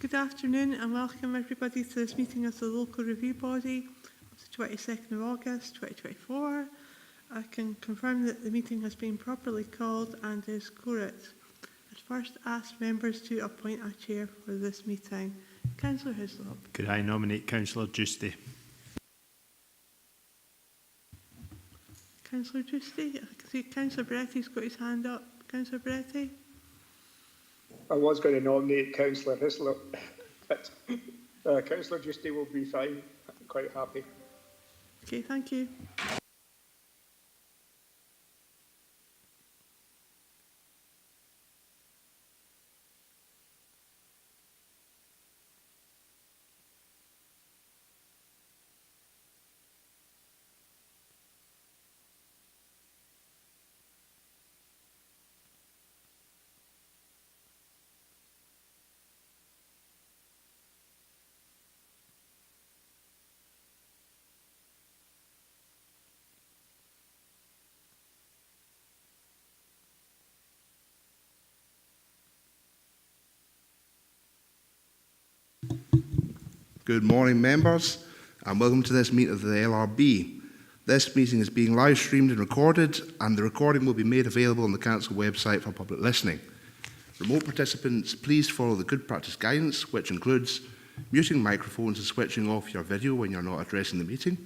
Good afternoon and welcome everybody to this meeting of the local review body of the 22nd of August 2024. I can confirm that the meeting has been properly called and is quorate. I'd first ask members to appoint a chair for this meeting. Councillor Hislop. Could I nominate Councillor Giusti? Councillor Giusti. I can see Councillor Bretti's got his hand up. Councillor Bretti. I was going to nominate Councillor Hislop, but Councillor Giusti will be fine. I'm quite happy. Okay, thank you. Good morning, members, and welcome to this meeting of the LRB. This meeting is being live streamed and recorded, and the recording will be made available on the Council website for public listening. Remote participants, please follow the good practice guidance, which includes muting microphones and switching off your video when you're not addressing the meeting,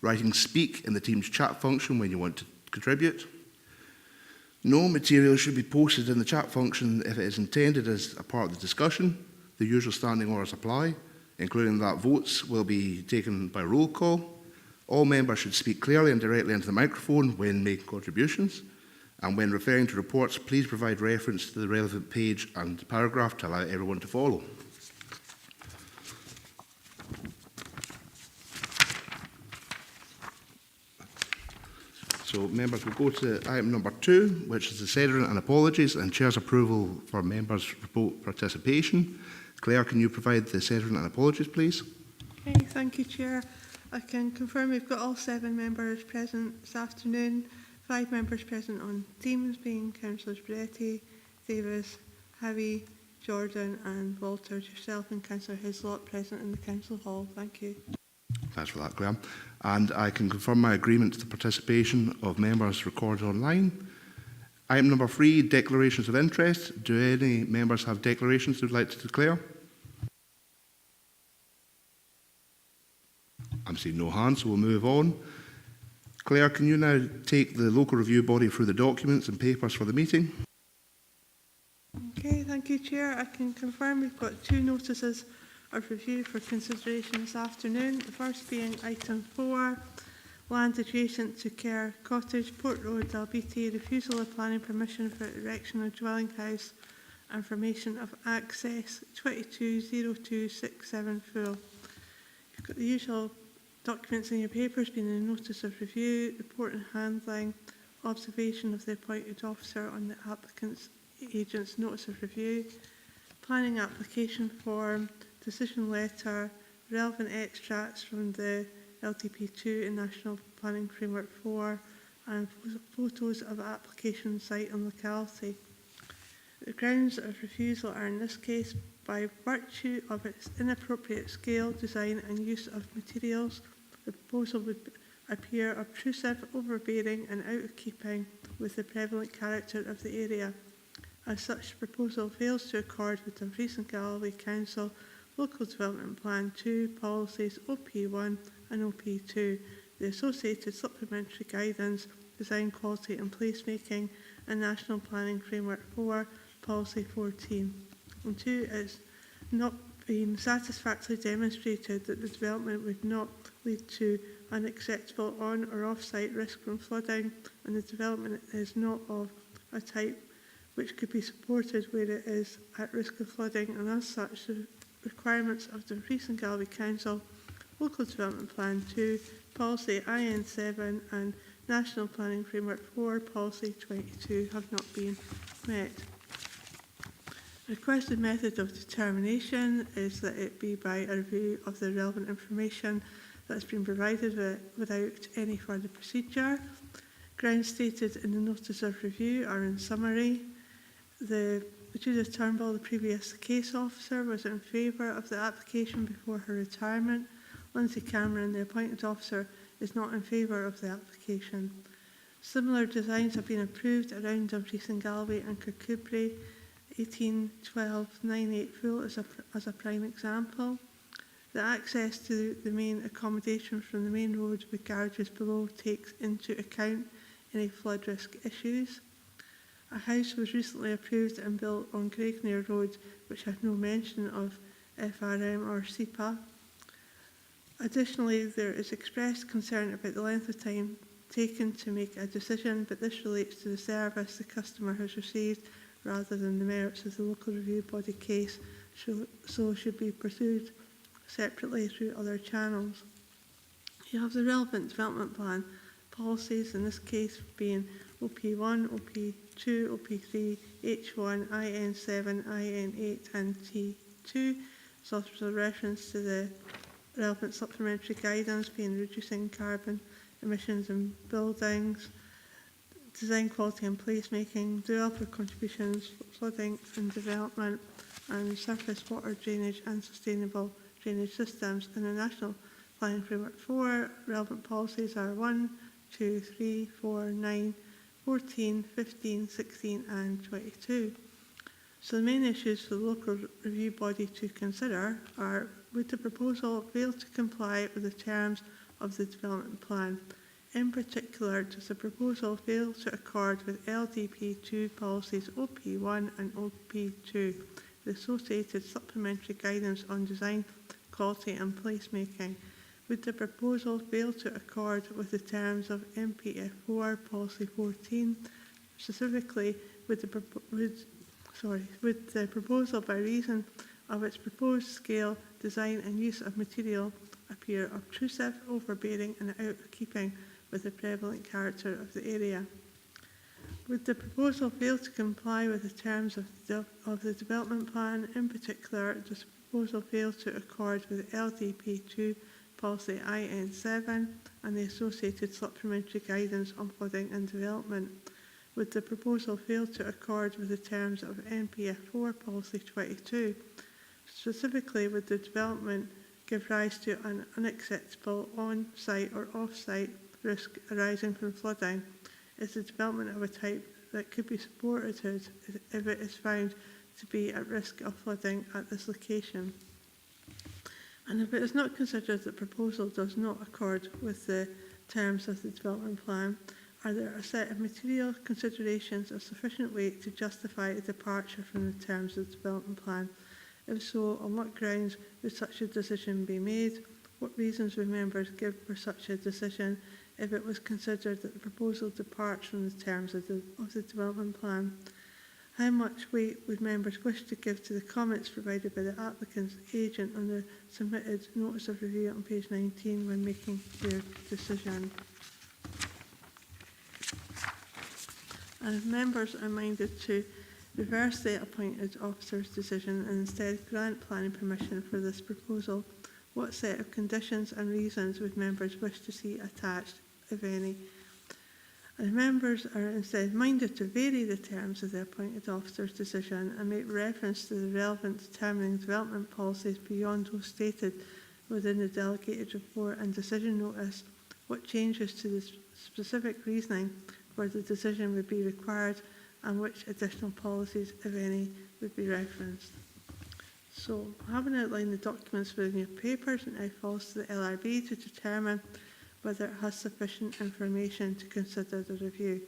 writing speak in the Teams chat function when you want to contribute. No material should be posted in the chat function if it is intended as a part of the discussion. The usual standing orders apply, including that votes will be taken by roll call. All members should speak clearly and directly into the microphone when making contributions. And when referring to reports, please provide reference to the relevant page and paragraph to allow everyone to follow. So members will go to item number 2, which is the Sederant and apologies and Chair's approval for members' remote participation. Claire, can you provide the Sederant and apologies, please? Okay, thank you, Chair. I can confirm we've got all 7 members present this afternoon. 5 members present on Teams, being Councillors Bretti, Davis, Howie, Jordan and Walters, yourself and Councillor Hislop present in the Council Hall. Thank you. Thanks for that, Claire. And I can confirm my agreement to the participation of members recorded online. Item number 3, declarations of interest. Do any members have declarations they would like to declare? I'm seeing no hands, so we'll move on. Claire, can you now take the local review body through the documents and papers for the meeting? Okay, thank you, Chair. I can confirm we've got 2 notices of review for consideration this afternoon. The first being item 4, land adjacent to Kerr Cottage, Port Road, Dalbeattie, refusal of planning permission for erection of dwelling house and formation of access 220267 full. You've got the usual documents in your papers, being a notice of review, report and handling, observation of the appointed officer on the applicant's agent's notice of review, planning application form, decision letter, relevant extracts from the LTP2 and National Planning Framework 4, and photos of application site and locality. The grounds of refusal are in this case by virtue of its inappropriate scale, design and use of materials. The proposal would appear obtrusive, overbearing and out of keeping with the prevalent character of the area. As such, the proposal fails to accord with the recent Galloway Council Local Development Plan 2 policies OP1 and OP2, the associated supplementary guidance, design quality and placemaking, and National Planning Framework 4 policy 14. And 2, it's not been satisfactorily demonstrated that the development would not lead to unacceptable on or off-site risk from flooding, and the development is not of a type which could be supported where it is at risk of flooding, and as such the requirements of the recent Galloway Council Local Development Plan 2 policy IN7 and National Planning Framework 4 policy 22 have not been met. The requested method of determination is that it be by a review of the relevant information that has been provided without any further procedure. Grounds stated in the notice of review are in summary. The Judith Turnbull, the previous case officer, was in favour of the application before her retirement. Lindsay Cameron, the appointed officer, is not in favour of the application. Similar designs have been approved around Dumfries and Galway and Kirkcudbright. 1812-98 Full as a prime example. The access to the main accommodation from the main road with garages below takes into account any flood risk issues. A house was recently approved and built on Graignere Road, which had no mention of FRM or SEPA. Additionally, there is expressed concern about the length of time taken to make a decision, but this relates to the service the customer has received rather than the merits of the local review body case, so should be pursued separately through other channels. You have the relevant development plan policies, in this case being OP1, OP2, OP3, H1, IN7, IN8 and T2. There's also a reference to the relevant supplementary guidance being reducing carbon emissions in buildings, design quality and placemaking, developer contributions, flooding and development, and surface water drainage and sustainable drainage systems. In the National Planning Framework 4, relevant policies are 1, 2, 3, 4, 9, 14, 15, 16 and 22. So the main issues for the local review body to consider are: would the proposal fail to comply with the terms of the development plan? In particular, does the proposal fail to accord with LDP2 policies OP1 and OP2, the associated supplementary guidance on design, quality and placemaking? Would the proposal fail to accord with the terms of MPF4 policy 14? Specifically, would the proposal, by reason of its proposed scale, design and use of material, appear obtrusive, overbearing and out of keeping with the prevalent character of the area? Would the proposal fail to comply with the terms of the development plan? In particular, does the proposal fail to accord with LDP2 policy IN7 and the associated supplementary guidance on flooding and development? Would the proposal fail to accord with the terms of NPF4 policy 22? Specifically, would the development give rise to an unacceptable on-site or off-site risk arising from flooding? Is the development of a type that could be supported if it is found to be at risk of flooding at this location? And if it is not considered that the proposal does not accord with the terms of the development plan, are there a set of material considerations of sufficient weight to justify a departure from the terms of the development plan? If so, on what grounds would such a decision be made? What reasons would members give for such a decision if it was considered that the proposal departs from the terms of the development plan? How much weight would members wish to give to the comments provided by the applicant's agent on the submitted notice of review on page 19 when making their decision? And if members are minded to reverse the appointed officer's decision and instead grant planning permission for this proposal, what set of conditions and reasons would members wish to see attached, if any? And if members are instead minded to vary the terms of the appointed officer's decision and make reference to the relevant determining development policies beyond those stated within the delegated report and decision notice, what changes to the specific reasoning for the decision would be required and which additional policies, if any, would be referenced? So, having outlined the documents within your papers, it now falls to the LRB to determine whether it has sufficient information to consider the review.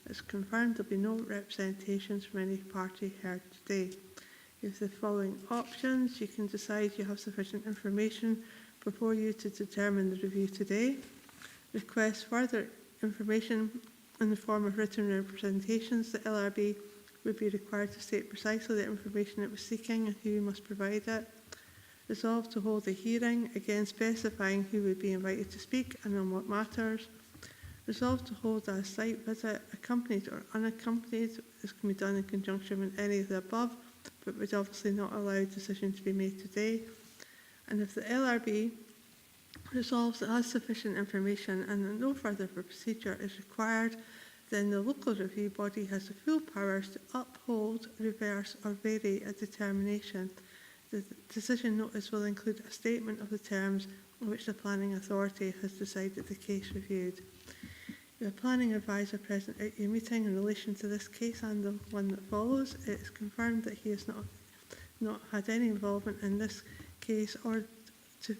It's confirmed there will be no representations from any party heard today. You have the following options. You can decide you have sufficient information before you to determine the review today. Request further information in the form of written representations. The LRB would be required to state precisely the information it was seeking and who must provide it. Resolve to hold a hearing, again specifying who would be invited to speak and on what matters. Resolve to hold a site visit, accompanied or unaccompanied. This can be done in conjunction with any of the above, but would obviously not allow a decision to be made today. And if the LRB resolves it has sufficient information and that no further procedure is required, then the local review body has the full powers to uphold, reverse or vary a determination. The decision notice will include a statement of the terms on which the planning authority has decided the case reviewed. Your planning advisor present at your meeting in relation to this case and the one that follows, it is confirmed that he has not had any involvement in this case or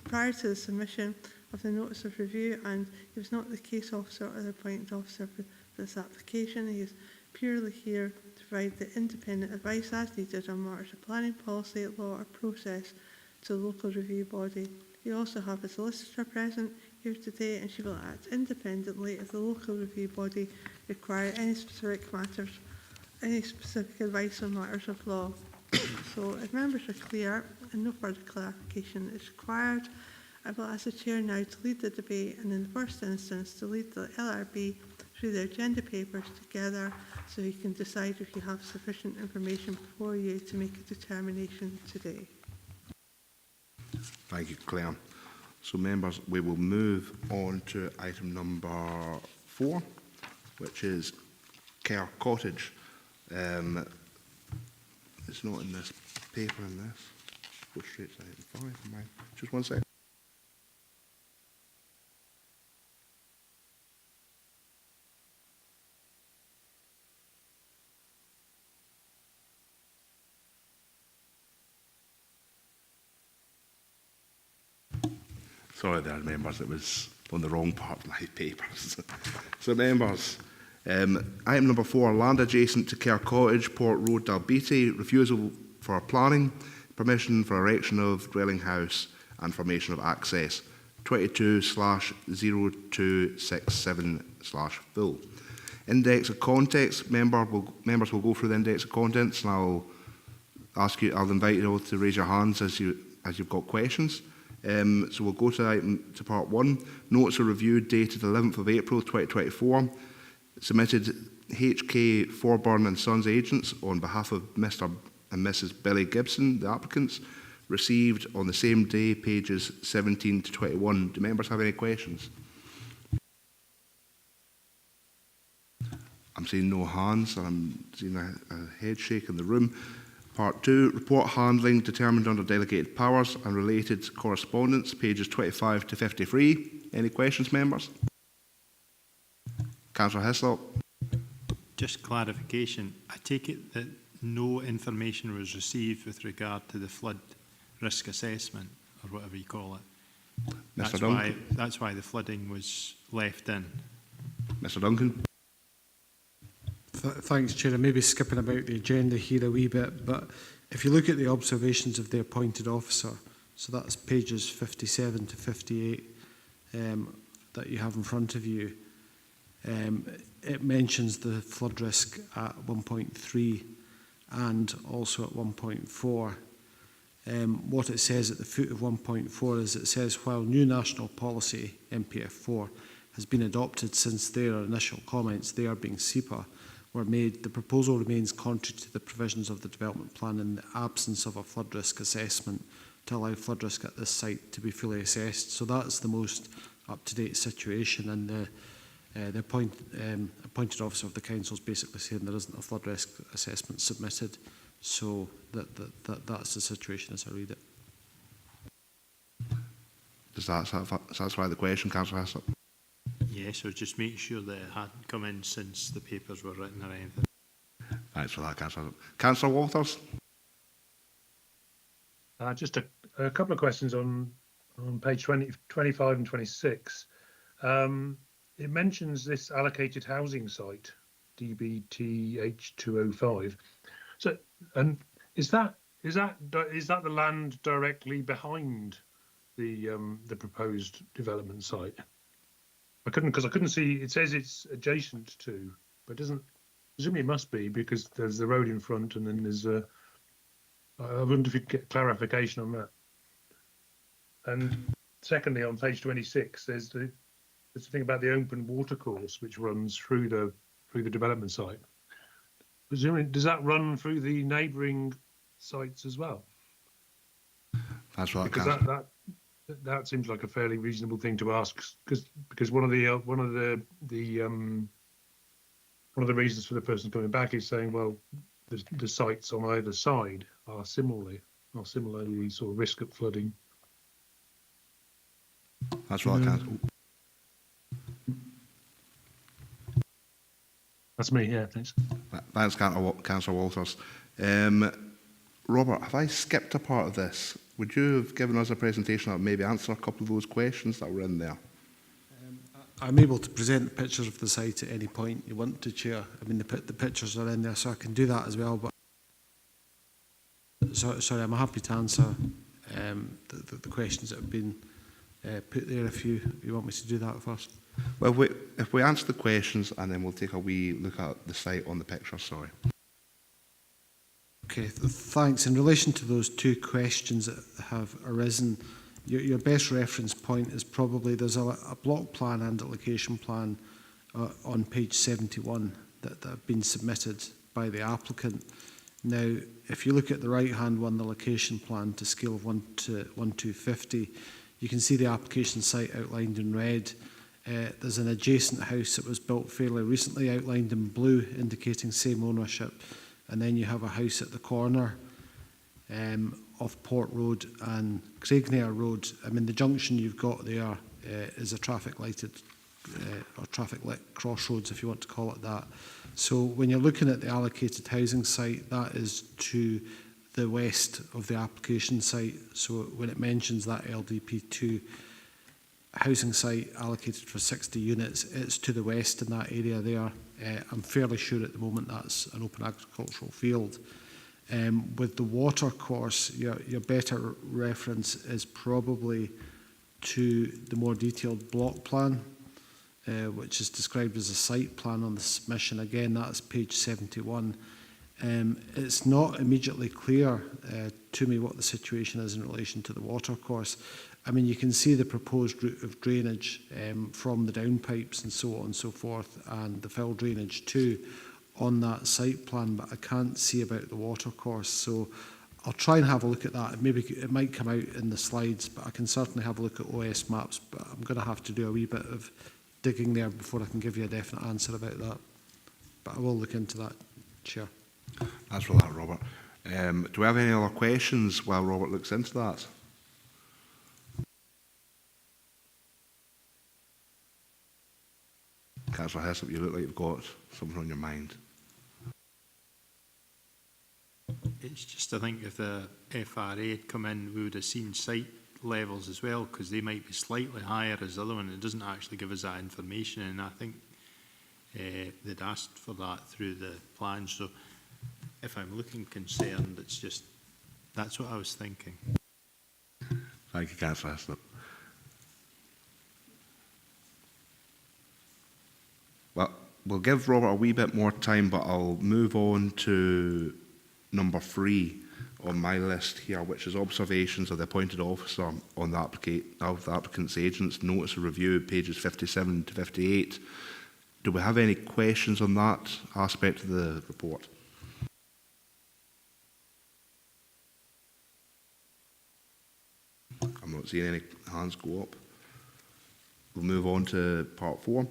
prior to the submission of the notice of review, and he was not the case officer or the appointed officer for this application. He is purely here to provide the independent advice as needed on matters of planning, policy, law or process to the local review body. You also have a solicitor present here today, and she will act independently if the local review body require any specific advice on matters of law. So if members are clear and no further clarification is required, I will ask the Chair now to lead the debate and in the first instance to lead the LRB through the agenda papers together so you can decide if you have sufficient information before you to make a determination today. Thank you, Claire. So, members, we will move on to item number 4, which is Kerr Cottage. It's not in this paper in this. Go straight to item 5. Just one second. Sorry there, members, it was on the wrong part of my papers. So, members, item number 4, land adjacent to Kerr Cottage, Port Road, Dalbeattie, refusal for planning, permission for erection of dwelling house and formation of access, 22/0267/full. Index of contents, members will go through the index of contents, and I'll invite you all to raise your hands as you've got questions. So we'll go to part 1. Notice of review dated 11th of April 2024. Submitted HK Forburn and Sons agents on behalf of Mr. and Mrs. Billy Gibson, the applicants. Received on the same day, pages 17 to 21. Do members have any questions? I'm seeing no hands, and I'm seeing a head shake in the room. Part 2, report handling determined under delegated powers and related correspondence, pages 25 to 53. Any questions, members? Councillor Hislop. Just clarification, I take it that no information was received with regard to the flood risk assessment, or whatever you call it. Mr. Duncan. That's why the flooding was left in. Mr. Duncan. Thanks, Chair. I may be skipping about the agenda here a wee bit, but if you look at the observations of the appointed officer, so that's pages 57 to 58 that you have in front of you, it mentions the flood risk at 1.3 and also at 1.4. What it says at the foot of 1.4 is it says, while new national policy, MPF4, has been adopted since their initial comments, they are being SEPA, were made, the proposal remains contrary to the provisions of the development plan in the absence of a flood risk assessment to allow flood risk at this site to be fully assessed. So that's the most up-to-date situation, and the appointed officer of the council is basically saying there isn't a flood risk assessment submitted. So that's the situation as I read it. Does that satisfy the question, Councillor Haslett? Yes, so just make sure that it hadn't come in since the papers were written or anything. Thanks for that, Councillor. Councillor Walters? Just a couple of questions on page 25 and 26. It mentions this allocated housing site, DBTH205. So, and is that the land directly behind the proposed development site? I couldn't see. It says it's adjacent to, but it doesn't. Presumably it must be, because there's the road in front, and then there's a. I wonder if you could get clarification on that. And secondly, on page 26, there's the thing about the open watercourse which runs through the development site. Presumably, does that run through the neighbouring sites as well? That's right, because that seems like a fairly reasonable thing to ask, because one of the one of the reasons for the person coming back is saying, well, the sites on either side are similarly sort of risk of flooding. That's right, Councillor. That's me, yeah, thanks. Thanks, Councillor Walters. Robert, have I skipped a part of this? Would you have given us a presentation that would maybe answer a couple of those questions that were in there? I'm able to present pictures of the site at any point you want to, Chair. I mean, the pictures are in there, so I can do that as well. But sorry, I'm happy to answer the questions that have been put there if you want me to do that first. Well, if we answer the questions and then we'll take a wee look at the site on the picture, sorry. Okay, thanks. In relation to those two questions that have arisen, your best reference point is probably there's a block plan and a location plan on page 71 that have been submitted by the applicant. Now, if you look at the right-hand one, the location plan to scale of 1 to 50, you can see the application site outlined in red. There's an adjacent house that was built fairly recently, outlined in blue, indicating same ownership. And then you have a house at the corner of Port Road and Craignare Road. I mean, the junction you've got there is a traffic lighted or traffic lit crossroads, if you want to call it that. So when you're looking at the allocated housing site, that is to the west of the application site. So when it mentions that LDP2 housing site allocated for 60 units, it's to the west in that area there. I'm fairly sure at the moment that's an open agricultural field. With the water course, your better reference is probably to the more detailed block plan, which is described as a site plan on the submission. Again, that's page 71. It's not immediately clear to me what the situation is in relation to the water course. I mean, you can see the proposed route of drainage from the downpipes and so on and so forth, and the fill drainage too on that site plan, but I can't see about the water course. So I'll try and have a look at that. Maybe it might come out in the slides, but I can certainly have a look at OS maps, but I'm going to have to do a wee bit of digging there before I can give you a definite answer about that. But I will look into that, Chair. That's for that, Robert. Do we have any other questions while Robert looks into that? Councillor Hessop, you look like you've got something on your mind. It's just, I think if the FRA had come in, we would have seen site levels as well, because they might be slightly higher as the other one. It doesn't actually give us that information, and I think they'd asked for that through the plan. So if I'm looking concerned, it's just, that's what I was thinking. Thank you, Councillor Hessop. Well, we'll give Robert a wee bit more time, but I'll move on to number 3 on my list here, which is observations of the appointed officer on the applicant's agent's notice of review, pages 57 to 58. Do we have any questions on that aspect of the report? I'm not seeing any hands go up. We'll move on to part 4.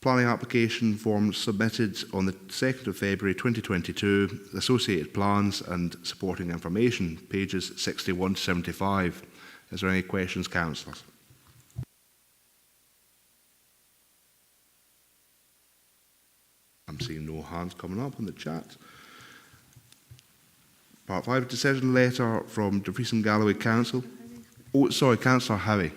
Planning application form submitted on the 2nd of February 2022, associated plans and supporting information, pages 61 to 75. Is there any questions, councillors? I'm seeing no hands coming up in the chat. Part 5, decision letter from Dumfries and Galloway Council. Oh, sorry, Councillor Howie.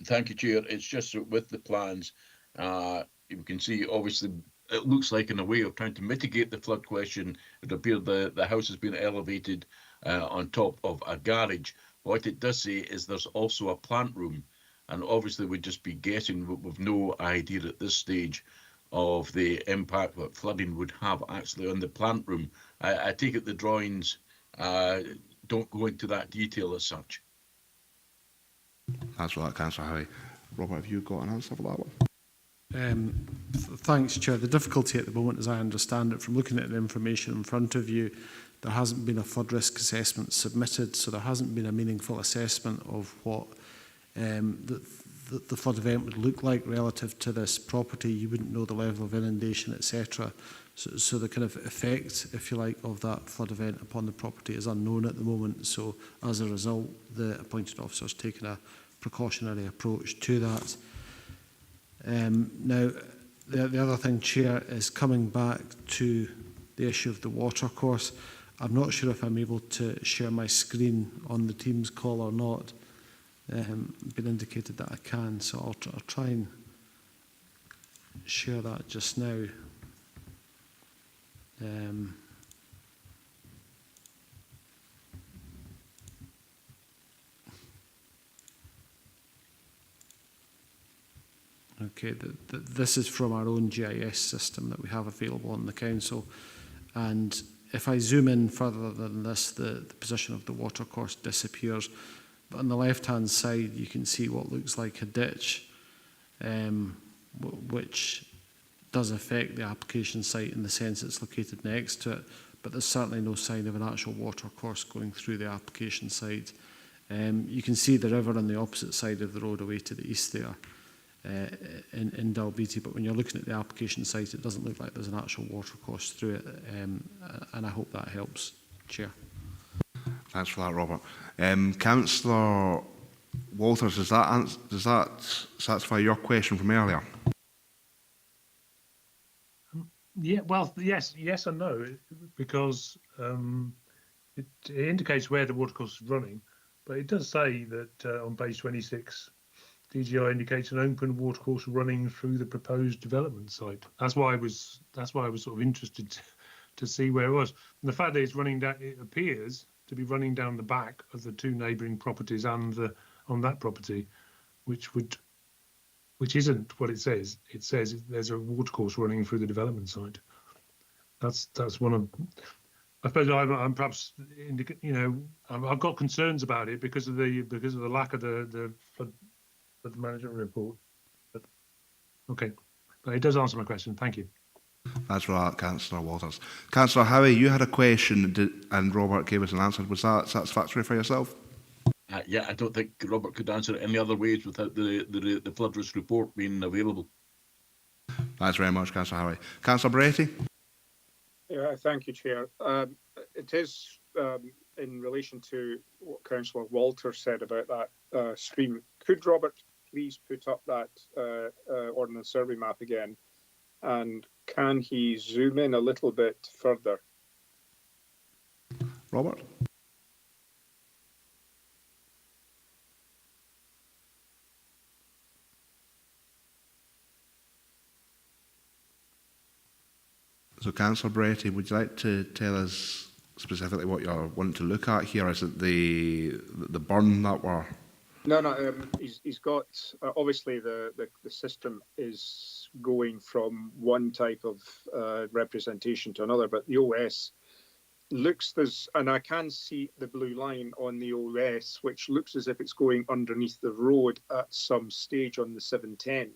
Thank you, Chair. It's just that with the plans, you can see obviously it looks like in a way of trying to mitigate the flood question, it appears the house has been elevated on top of a garage. What it does say is there's also a plant room, and obviously we'd just be guessing with no idea at this stage of the impact that flooding would have actually on the plant room. I take it the drawings don't go into that detail as such. That's right, Councillor Howie. Robert, have you got an answer for that one? Thanks, Chair. The difficulty at the moment, as I understand it, from looking at the information in front of you, there hasn't been a flood risk assessment submitted, so there hasn't been a meaningful assessment of what the the flood event would look like relative to this property. You wouldn't know the level of inundation, etc. So the kind of effect, if you like, of that flood event upon the property is unknown at the moment. So as a result, the appointed officer has taken a precautionary approach to that. Now, the other thing, Chair, is coming back to the issue of the watercourse. I'm not sure if I'm able to share my screen on the Teams call or not. Been indicated that I can, so I'll try and share that just now. Okay, this is from our own GIS system that we have available on the council, and if I zoom in further than this, the position of the watercourse disappears. But on the left-hand side, you can see what looks like a ditch, which does affect the application site in the sense it's located next to it, but there's certainly no sign of an actual watercourse going through the application site. You can see the river on the opposite side of the road away to the east there in Dalbeattie, but when you're looking at the application site, it doesn't look like there's an actual watercourse through it, and I hope that helps, Chair. Thanks for that, Robert. Councillor Walters, does that satisfy your question from earlier? Yeah, well, yes and no, because it indicates where the watercourse is running, but it does say that on page 26, DGI indicates an open watercourse running through the proposed development site. That's why I was sort of interested to see where it was. And the fact that it's running down, it appears to be running down the back of the two neighbouring properties and on that property, which isn't what it says. It says there's a watercourse running through the development site. That's one of. I suppose I'm perhaps, I've got concerns about it because of the lack of the flood management report. But okay, but it does answer my question. Thank you. That's for that, Councillor Walters. Councillor Howie, you had a question and Robert gave us an answer. Was that satisfactory for yourself? Yeah, I don't think Robert could answer it any other ways without the flood risk report being available. Thanks very much, Councillor Howie. Councillor Bretty? Yeah, thank you, Chair. It is in relation to what Councillor Walters said about that stream. Could Robert please put up that Ordnance Survey map again? And can he zoom in a little bit further? Robert? So, Councillor Bretty, would you like to tell us specifically what you're wanting to look at here? Is it the burn that we're... No. He's got obviously the system is going from one type of representation to another, but the OS looks and I can see the blue line on the OS, which looks as if it's going underneath the road at some stage on the 710.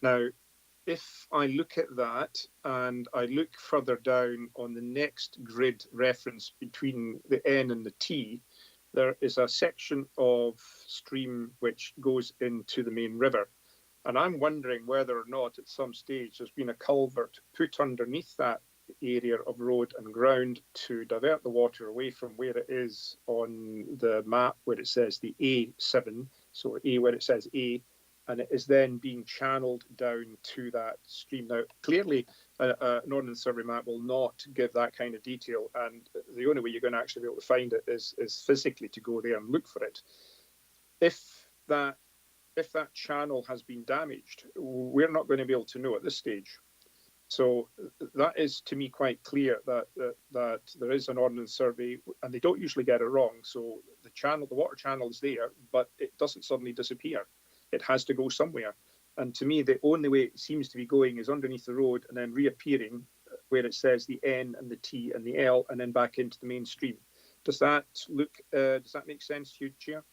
Now, if I look at that and I look further down on the next grid reference between the N and the T, there is a section of stream which goes into the main river. And I'm wondering whether or not at some stage there's been a culvert put underneath that area of road and ground to divert the water away from where it is on the map where it says the A7, so A where it says A, and it is then being channeled down to that stream. Now, clearly, an Ordnance Survey map will not give that kind of detail, and the only way you're going to actually be able to find it is physically to go there and look for it. If that channel has been damaged, we're not going to be able to know at this stage. So that is, to me, quite clear that there is an Ordnance Survey, and they don't usually get it wrong. So the water channel is there, but it doesn't suddenly disappear. It has to go somewhere. And to me, the only way it seems to be going is underneath the road and then reappearing where it says the N and the T and the L and then back into the mainstream. Does that make sense to you, Chair?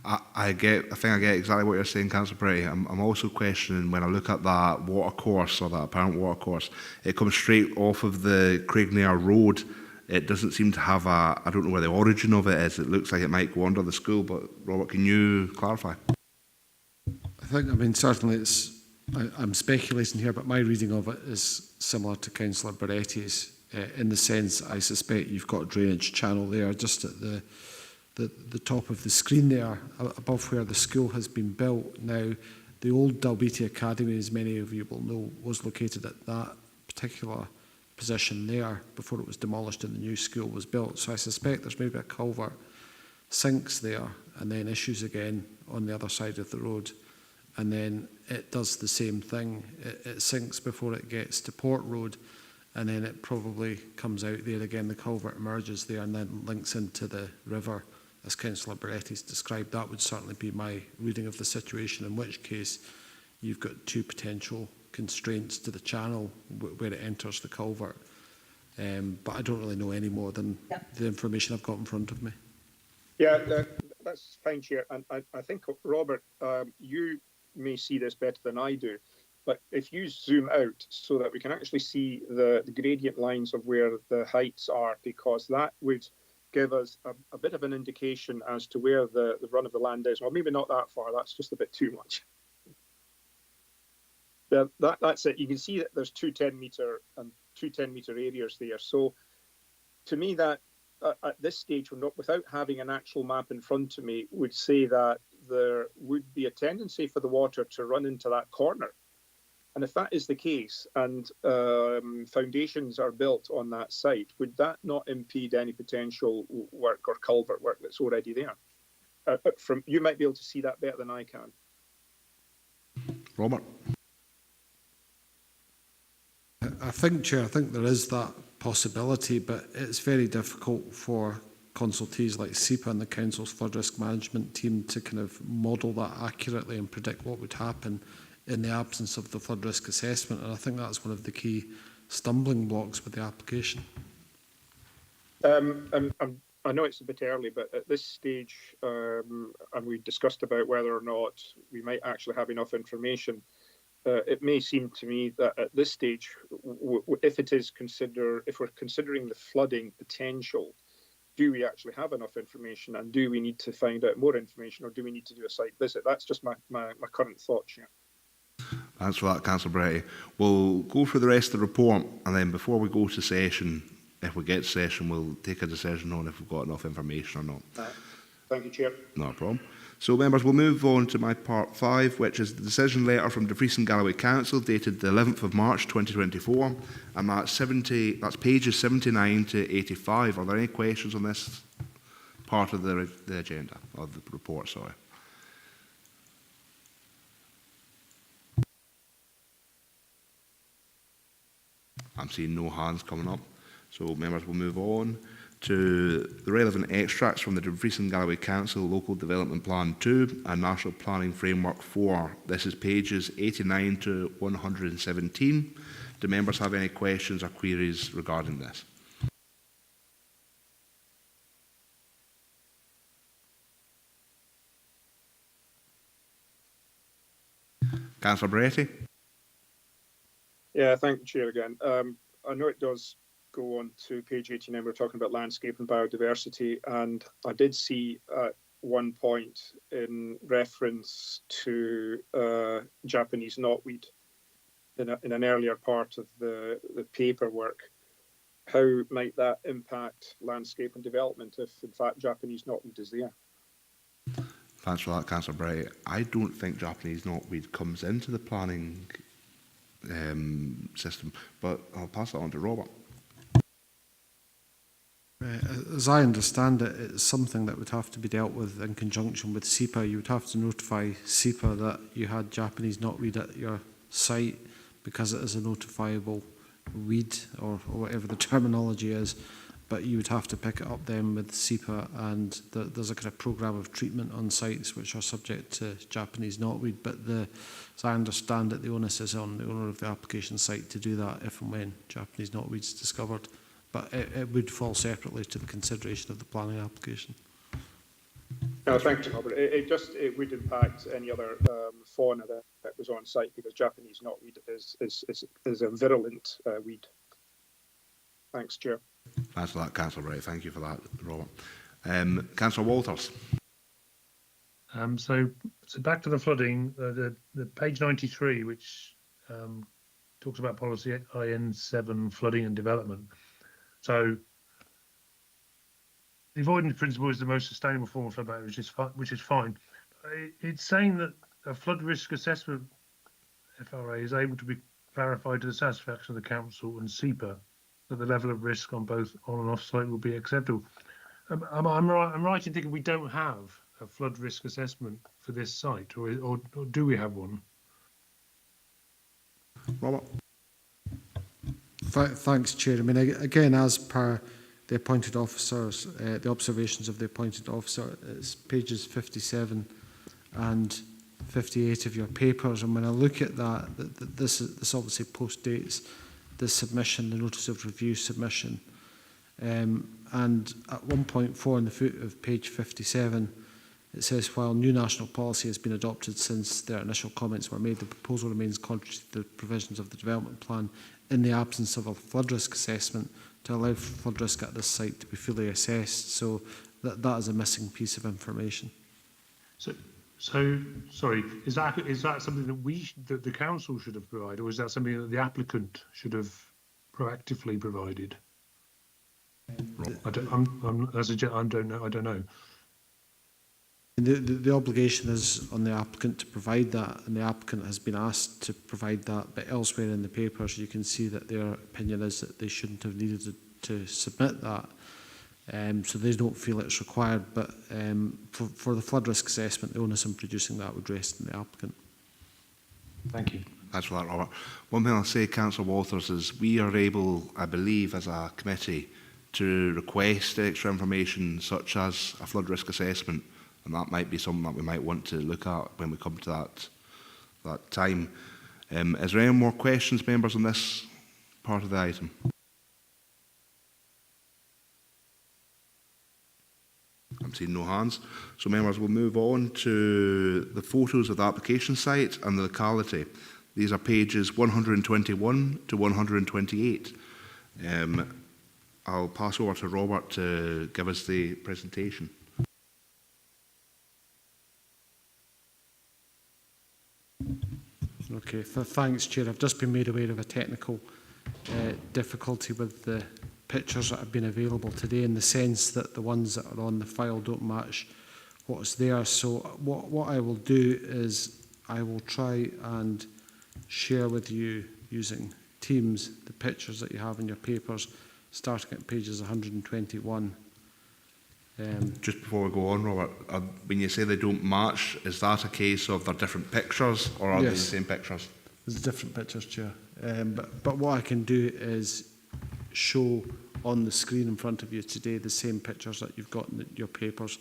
I think I get exactly what you're saying, Councillor Bretty. I'm also questioning when I look at that water course or that apparent water course, it comes straight off of the Craignair Road. It doesn't seem to have I don't know where the origin of it is. It looks like it might go under the school, but Robert, can you clarify? I mean, certainly I'm speculating here, but my reading of it is similar to Councillor Barretti's in the sense I suspect you've got a drainage channel there just at the top of the screen there, above where the school has been built. Now, the old Dalbeattie Academy, as many of you will know, was located at that particular position there before it was demolished and the new school was built. So I suspect there's maybe a culvert sinks there and then issues again on the other side of the road. And then it does the same thing. It sinks before it gets to Port Road, and then it probably comes out there again. The culvert emerges there and then links into the river, as Councillor Barretti's described. That would certainly be my reading of the situation, in which case you've got two potential constraints to the channel where it enters the culvert. But I don't really know any more than the information I've got in front of me. Yeah, that's fine, Chair. And I think, Robert, you may see this better than I do, but if you zoom out so that we can actually see the gradient lines of where the heights are, because that would give us a bit of an indication as to where the run of the land is. Well, maybe not that far, that's just a bit too much. That's it. You can see that there's two 10-metre and two 10-metre areas there. So to me, that at this stage, without having an actual map in front of me, would say that there would be a tendency for the water to run into that corner. And if that is the case, and foundations are built on that site, would that not impede any potential work or culvert work that's already there? You might be able to see that better than I can. Robert? I think, Chair, I think there is that possibility, but it's very difficult for consultees like SEPA and the Council's Flood Risk Management team to kind of model that accurately and predict what would happen in the absence of the flood risk assessment. And I think that's one of the key stumbling blocks with the application. I know it's a bit early, but at this stage, and we discussed about whether or not we might actually have enough information. It may seem to me that at this stage, if we're considering the flooding potential, do we actually have enough information, and do we need to find out more information, or do we need to do a site visit? That's just my current thought, Chair. Thanks for that, Councillor Barretti. We'll go through the rest of the report, and then before we go to session, if we get to session, we'll take a decision on if we've got enough information or not. Thank you, Chair. Not a problem. So, members, we'll move on to my part 5, which is the decision letter from Dumfries and Galloway Council, dated the 11th of March 2024, and that's pages 79 to 85. Are there any questions on this part of the agenda, of the report, sorry? I'm seeing no hands coming up. So, members, we'll move on to the relevant extracts from the Dumfries and Galloway Council Local Development Plan 2 and National Planning Framework 4. This is pages 89 to 117. Do members have any questions or queries regarding this? Councillor Barretti? Yeah, thank you, Chair, again. I know it does go on to page 89, we're talking about landscape and biodiversity, and I did see at one point in reference to Japanese knotweed in an earlier part of the paperwork. How might that impact landscape and development if, in fact, Japanese knotweed is there? Thanks for that, Councillor Barretti. I don't think Japanese knotweed comes into the planning system, but I'll pass that on to Robert. As I understand it, it's something that would have to be dealt with in conjunction with SEPA. You would have to notify SEPA that you had Japanese knotweed at your site because it is a notifiable weed or whatever the terminology is. But you would have to pick it up then with SEPA, and there's a kind of programme of treatment on sites which are subject to Japanese knotweed. But as I understand it, the onus is on the owner of the application site to do that if and when Japanese knotweed is discovered. But it would fall separately to the consideration of the planning application. No, thank you, Robert. It would impact any other fauna that was on site, because Japanese knotweed is a virulent weed. Thanks, Chair. Thanks for that, Councillor Wright. Thank you for that, Robert. Councillor Walters. So back to the flooding, the page 93, which talks about policy IN7 flooding and development. So the avoidance principle is the most sustainable form of flood management, which is fine. It's saying that a flood risk assessment FRA is able to be clarified to the satisfaction of the council and SEPA that the level of risk on both on and off site will be acceptable. I'm right in thinking we don't have a flood risk assessment for this site, or do we have one? Robert? Thanks, Chair. I mean, again, as per the appointed officers, the observations of the appointed officer, it's pages 57 and 58 of your papers. And when I look at that, this obviously postdates the submission, the notice of review submission. And at 1.4 in the foot of page 57, it says, while new national policy has been adopted since their initial comments were made, the proposal remains contrary to the provisions of the development plan in the absence of a flood risk assessment to allow flood risk at this site to be fully assessed. So that is a missing piece of information. So sorry, is that something that the council should have provided, or is that something that the applicant should have proactively provided? I don't know. The obligation is on the applicant to provide that, and the applicant has been asked to provide that, but elsewhere in the papers you can see that their opinion is that they shouldn't have needed to submit that. So they don't feel it's required, but for the flood risk assessment, the onus in producing that would rest on the applicant. Thank you. Thanks for that, Robert. One thing I'll say, Councillor Walters, is we are able, I believe, as a committee, to request extra information such as a flood risk assessment, and that might be something that we might want to look at when we come to that time. Is there any more questions, members, on this part of the item? I'm seeing no hands. So, members, we'll move on to the photos of the application site and the locality. These are pages 121 to 128. I'll pass over to Robert to give us the presentation. Okay, thanks, Chair. I've just been made aware of a technical difficulty with the pictures that have been available today, in the sense that the ones that are on the file don't match what's there. So what I will do is I will try and share with you using Teams the pictures that you have in your papers, starting at pages 121. Just before we go on, Robert, when you say they don't match, is that a case of they're different pictures, or are they the same pictures? There's different pictures, Chair. But what I can do is show on the screen in front of you today the same pictures that you've got in your papers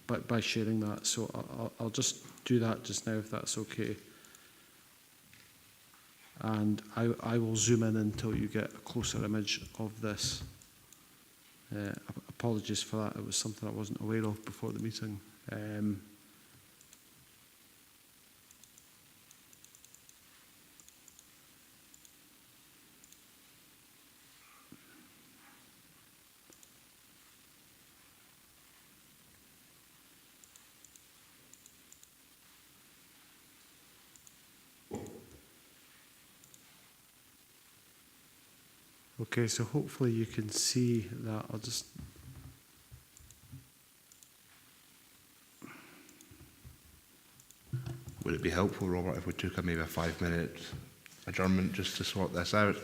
by sharing that. So I'll just do that just now, if that's okay. And I will zoom in until you get a closer image of this. Apologies for that. It was something I wasn't aware of before the meeting. Okay, so hopefully you can see that. I'll just... Would it be helpful, Robert, if we took maybe a 5-minute adjournment just to sort this out?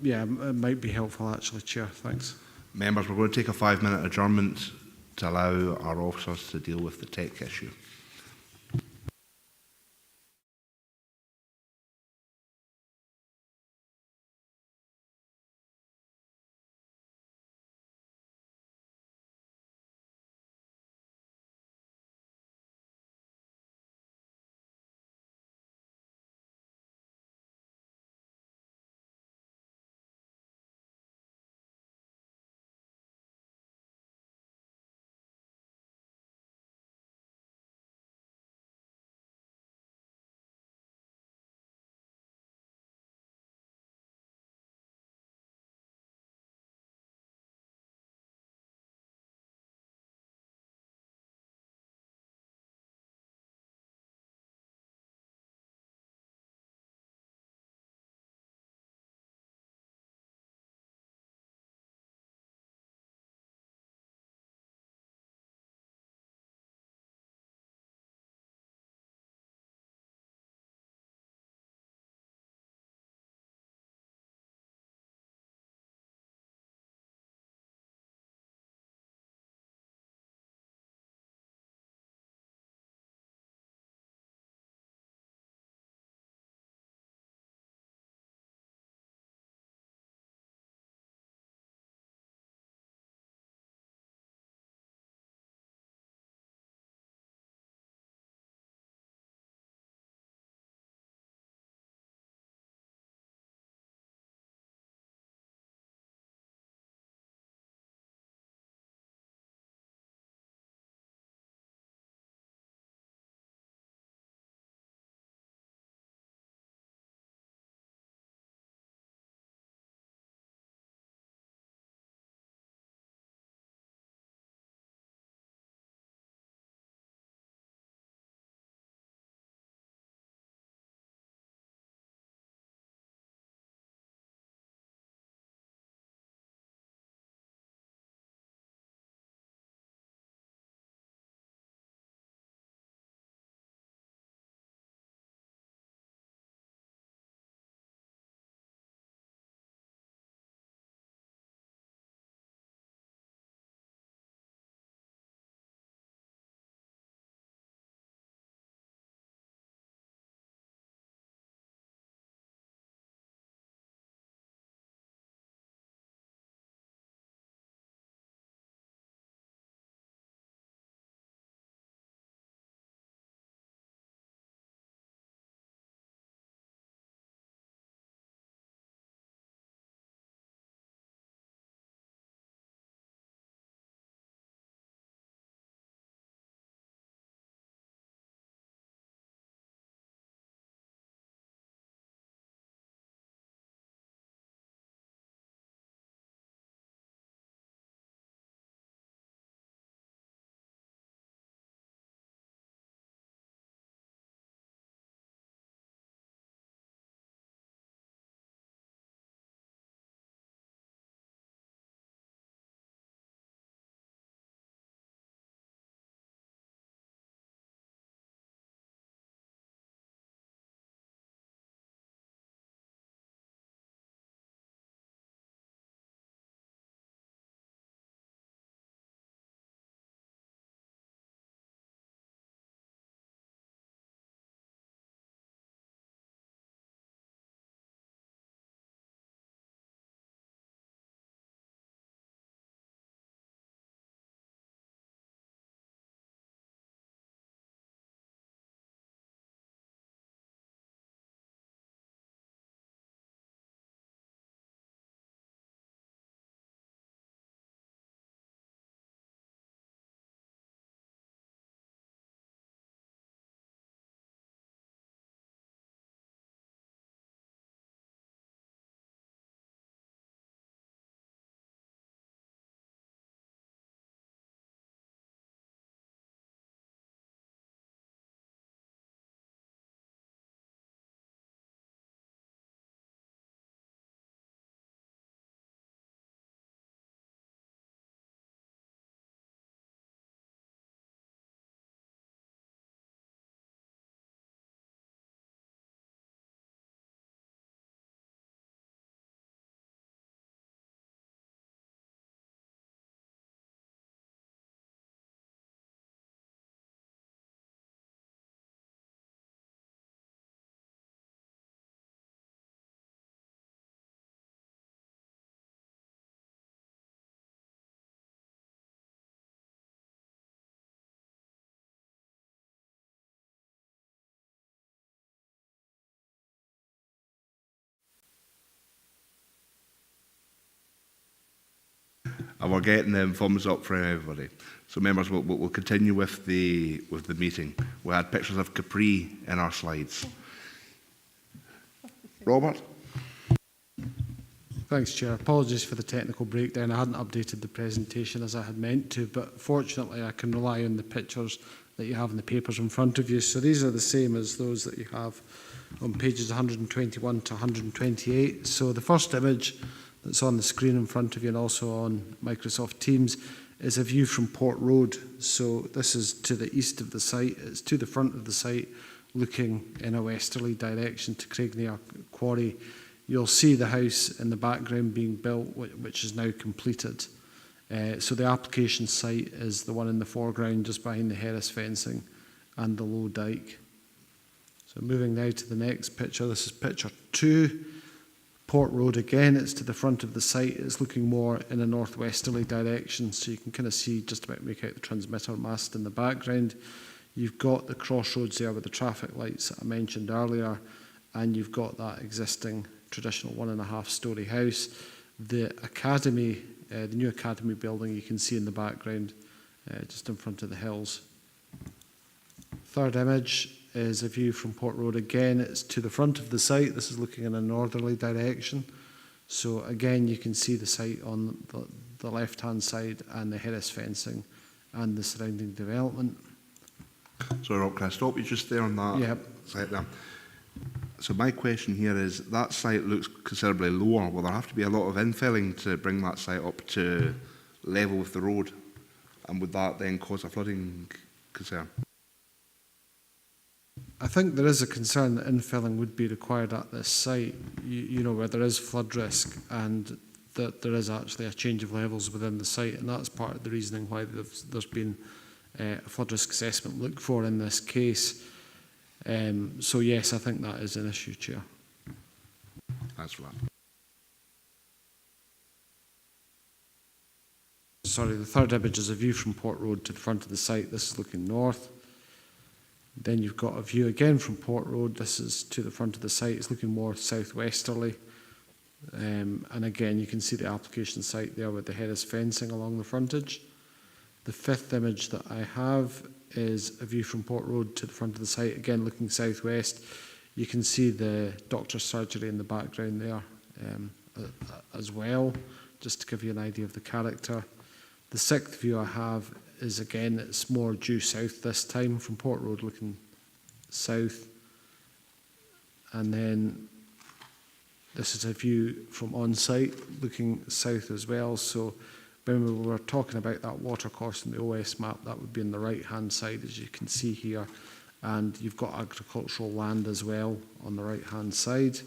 Yeah, it might be helpful actually, Chair. Thanks. Members, we're going to take a 5-minute adjournment to allow our officers to deal with the tech issue. And we're getting thumbs up from everybody. So members, we'll continue with the meeting. We had pictures of Capri in our slides. Robert? Thanks, Chair. Apologies for the technical breakdown. I hadn't updated the presentation as I had meant to, but fortunately I can rely on the pictures that you have in the papers in front of you. So these are the same as those that you have on pages 121 to 128. So the first image that's on the screen in front of you and also on Microsoft Teams is a view from Port Road. So this is to the east of the site. It's to the front of the site, looking in a westerly direction to Craignere Quarry. You'll see the house in the background being built, which is now completed. So the application site is the one in the foreground, just behind the Harris fencing and the low dike. So moving now to the next picture, this is picture 2. Port Road again, it's to the front of the site. It's looking more in a northwesterly direction, so you can kind of see, just about make out the transmitter mast in the background. You've got the crossroads there with the traffic lights that I mentioned earlier, and you've got that existing traditional 1.5-storey house. The academy, the new academy building, you can see in the background, just in front of the hills. Third image is a view from Port Road. Again, it's to the front of the site. This is looking in a northerly direction. So again, you can see the site on the left-hand side and the Harris fencing and the surrounding development. So Rob, can I stop you just there on that Yep. site there? So my question here is, that site looks considerably lower. Will there have to be a lot of infilling to bring that site up to level with the road? And would that then cause a flooding concern? I think there is a concern that infilling would be required at this site, you know, where there is flood risk and that there is actually a change of levels within the site, and that's part of the reasoning why there's been a flood risk assessment looked for in this case. So yes, I think that is an issue, Chair. That's right. Sorry, the third image is a view from Port Road to the front of the site. This is looking north. Then you've got a view again from Port Road. This is to the front of the site. It's looking more southwesterly. And again, you can see the application site there with the Harris fencing along the frontage. The fifth image that I have is a view from Port Road to the front of the site, again looking southwest. You can see the doctor's surgery in the background there as well, just to give you an idea of the character. The sixth view I have is, again, it's more due south this time, from Port Road looking south. And then this is a view from on-site looking south as well. So when we were talking about that water course in the OS map, that would be on the right-hand side, as you can see here. And you've got agricultural land as well on the right-hand side.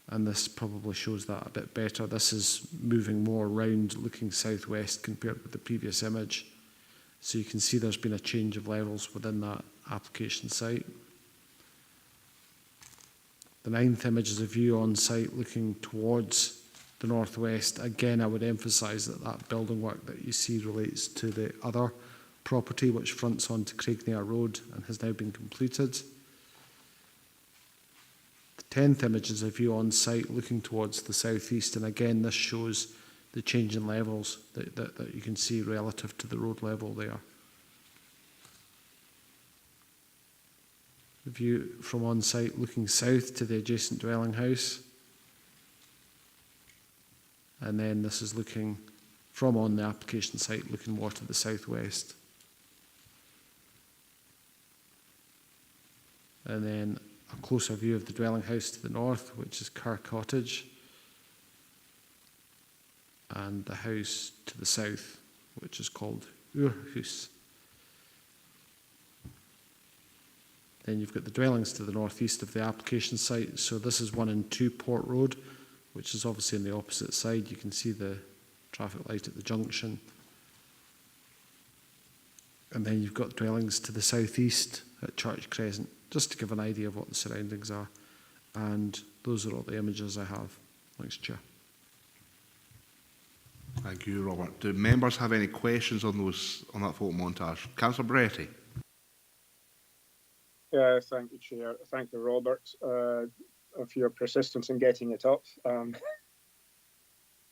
And this probably shows that a bit better. This is moving more round, looking southwest compared with the previous image. So you can see there's been a change of levels within that application site. The ninth image is a view on site looking towards the northwest. Again, I would emphasise that that building work that you see relates to the other property which fronts onto Craignere Road and has now been completed. The 10th image is a view on site looking towards the southeast, and again this shows the change in levels that you can see relative to the road level there. The view from on site looking south to the adjacent dwelling house. And then this is looking from on the application site, looking more to the southwest. And then a closer view of the dwelling house to the north, which is Kerr Cottage. And the house to the south, which is called Urhus. Then you've got the dwellings to the northeast of the application site. So this is 1 and 2 Port Road, which is obviously on the opposite side. You can see the traffic light at the junction. And then you've got dwellings to the southeast at Church Crescent, just to give an idea of what the surroundings are. And those are all the images I have. Thanks, Chair. Thank you, Robert. Do members have any questions on that photo montage? Councillor Bretty. Thank you, Chair. Thank you, Robert, for your persistence in getting it up.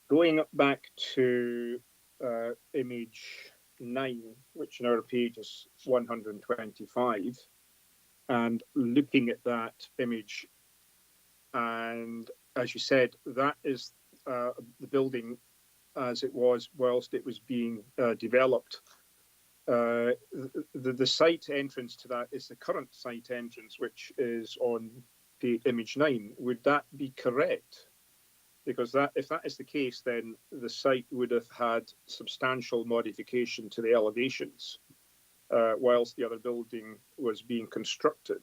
Going back to image 9, which in our page is 125, and looking at that image, and as you said, that is the building as it was whilst it was being developed. The site entrance to that is the current site entrance, which is on image 9. Would that be correct? Because if that is the case, then the site would have had substantial modification to the elevations whilst the other building was being constructed.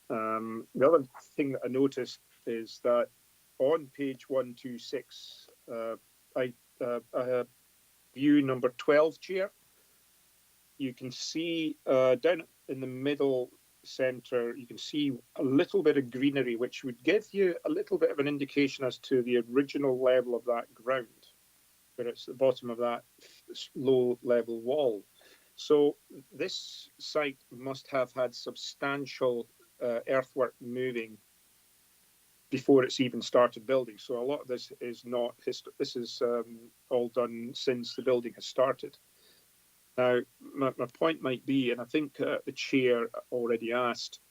The other thing that I noticed is that on page 126, I have view number 12, Chair. You can see down in the middle centre, you can see a little bit of greenery, which would give you a little bit of an indication as to the original level of that ground, where it's the bottom of that low level wall. So this site must have had substantial earthwork moving before it's even started building. So a lot of this is not, this is all done since the building has started. Now, my point might be, and I think the chair already asked,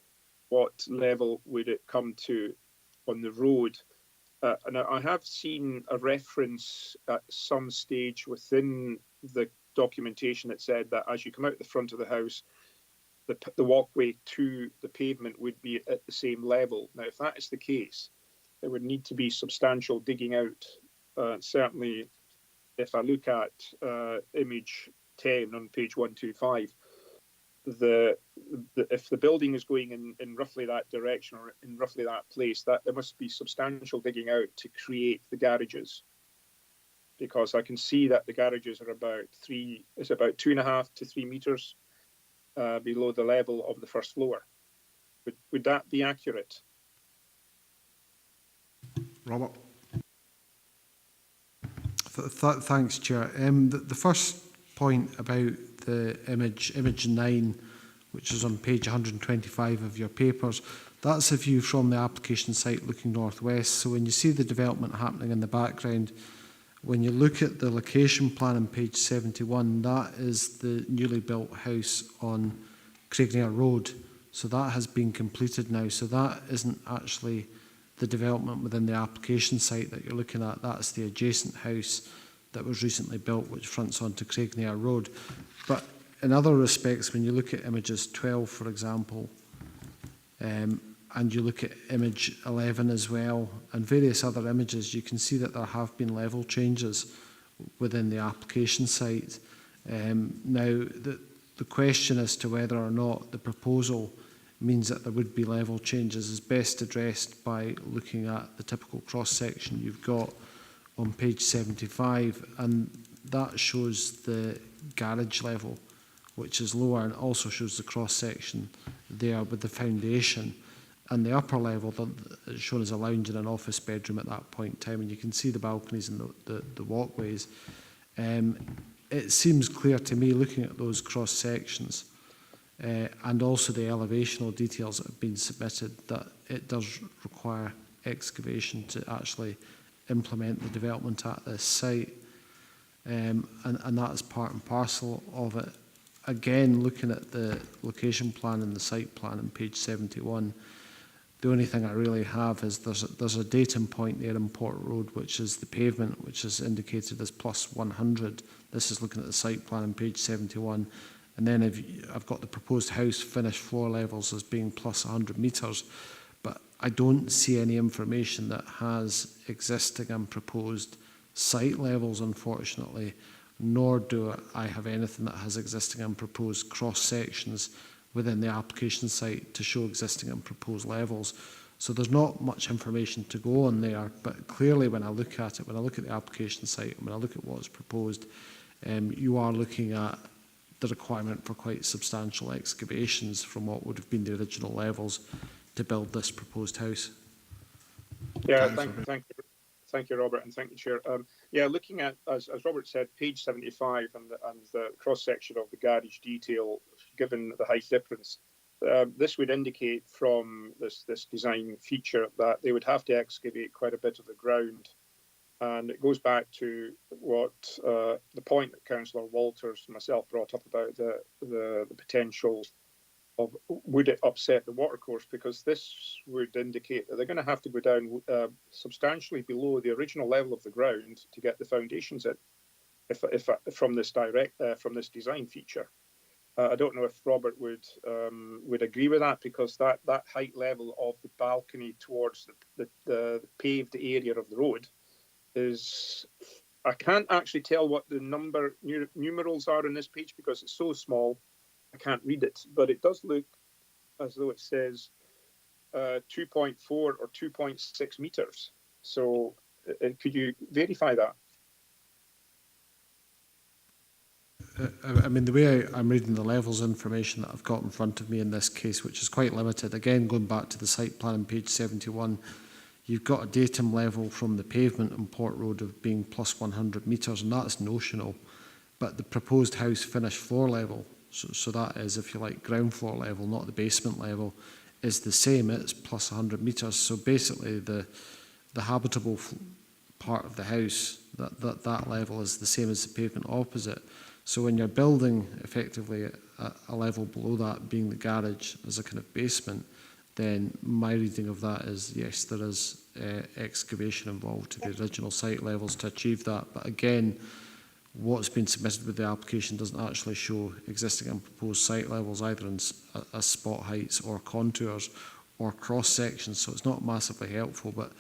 what level would it come to on the road? And I have seen a reference at some stage within the documentation that said that as you come out the front of the house, the walkway to the pavement would be at the same level. Now, if that is the case, there would need to be substantial digging out. Certainly, if I look at image 10 on page 125, if the building is going in roughly that direction or in roughly that place, that there must be substantial digging out to create the garages, because I can see that the garages are about 2.5 to 3 meters below the level of the first floor. Would that be accurate? Robert? Thanks, Chair. The first point about the image 9, which is on page 125 of your papers, that's a view from the application site looking northwest. So when you see the development happening in the background, when you look at the location plan on page 71, that is the newly built house on Craignere Road. So that has been completed now. So that isn't actually the development within the application site that you're looking at. That's the adjacent house that was recently built, which fronts onto Craignere Road. But in other respects, when you look at images 12, for example, and you look at image 11 as well, and various other images, you can see that there have been level changes within the application site. Now, the question as to whether or not the proposal means that there would be level changes is best addressed by looking at the typical cross-section you've got on page 75, and that shows the garage level, which is lower, and also shows the cross-section there with the foundation. And the upper level is shown as a lounge and an office bedroom at that point in time, and you can see the balconies and the walkways. It seems clear to me, looking at those cross-sections, and also the elevational details that have been submitted, that it does require excavation to actually implement the development at this site, and that's part and parcel of it. Again, looking at the location plan and the site plan on page 71, the only thing I really have is there's a datum point there in Port Road, which is the pavement, which is indicated as plus 100. This is looking at the site plan on page 71. And then I've got the proposed house finished floor levels as being plus 100 metres. But I don't see any information that has existing and proposed site levels, unfortunately, nor do I have anything that has existing and proposed cross-sections within the application site to show existing and proposed levels. So there's not much information to go on there, but clearly when I look at it, when I look at the application site, and when I look at what's proposed, you are looking at the requirement for quite substantial excavations from what would have been the original levels to build this proposed house. Yeah, thank you, Robert, and thank you, Chair. Yeah, looking at, as Robert said, page 75 and the cross-section of the garage detail, given the height difference, this would indicate from this design feature that they would have to excavate quite a bit of the ground And it goes back to what the point that Councillor Walters and myself brought up about the potential of would it upset the watercourse, because this would indicate that they're going to have to go down substantially below the original level of the ground to get the foundations in, if from this design feature. I don't know if Robert would agree with that, because that height level of the balcony towards the paved area of the road is, I can't actually tell what the numerals are on this page because it's so small. I can't read it, but it does look as though it says 2.4 or 2.6 meters. So could you verify that? I mean, the way I'm reading the levels information that I've got in front of me in this case, which is quite limited, again, going back to the site plan on page 71, you've got a datum level from the pavement on Port Road of being plus 100 metres, and that's notional. But the proposed house finish floor level, so that is, if you like, ground floor level, not the basement level, is the same. It's plus 100 metres. So basically, the habitable part of the house, that level is the same as the pavement opposite. So when you're building effectively a level below that, being the garage as a kind of basement, then my reading of that is, yes, there is excavation involved to the original site levels to achieve that. But again, what's been submitted with the application doesn't actually show existing and proposed site levels, either as spot heights or contours or cross sections. So it's not massively helpful, but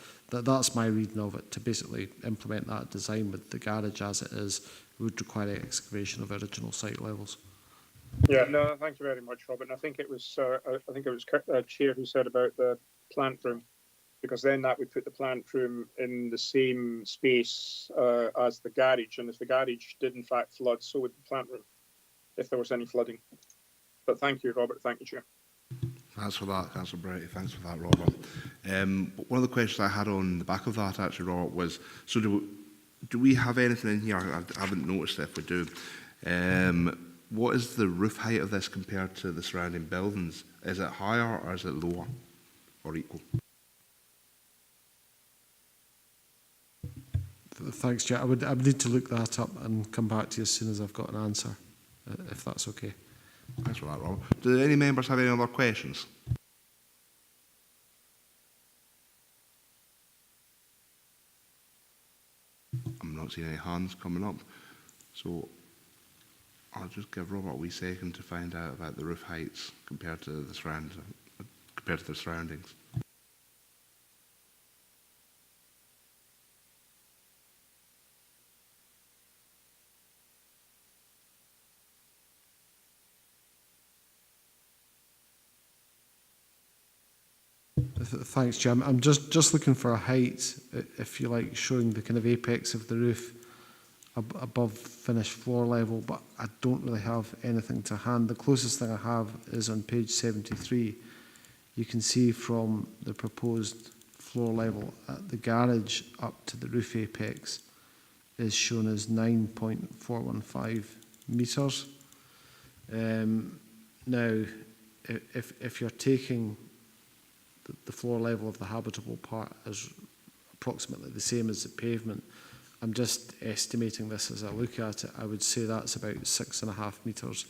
that's my reading of it. To basically implement that design with the garage as it is would require excavation of original site levels. Yeah, no, thank you very much, Robert. And I think it was Chair who said about the plant room, because then that would put the plant room in the same space as the garage, and if the garage did in fact flood, so would the plant room, if there was any flooding. But thank you, Robert. Thank you, Chair. Thanks for that, Councillor Bretty. Thanks for that, Robert. One of the questions I had on the back of that, actually, Robert, was, so do we have anything in here? I haven't noticed if we do. What is the roof height of this compared to the surrounding buildings? Is it higher or is it lower or equal? Thanks, Chair. I would need to look that up and come back to you as soon as I've got an answer, if that's okay. Thanks for that, Robert. Do any members have any other questions? I'm not seeing any hands coming up, so I'll just give Robert a wee second to find out about the roof heights compared to the surroundings. Thanks, Jim. I'm just looking for a height, if you like, showing the kind of apex of the roof above finished floor level, but I don't really have anything to hand. The closest thing I have is on page 73. You can see from the proposed floor level at the garage up to the roof apex is shown as 9.415 metres. Now, if you're taking the floor level of the habitable part as approximately the same as the pavement, I'm just estimating this as I look at it. I would say that's about 6.5 metres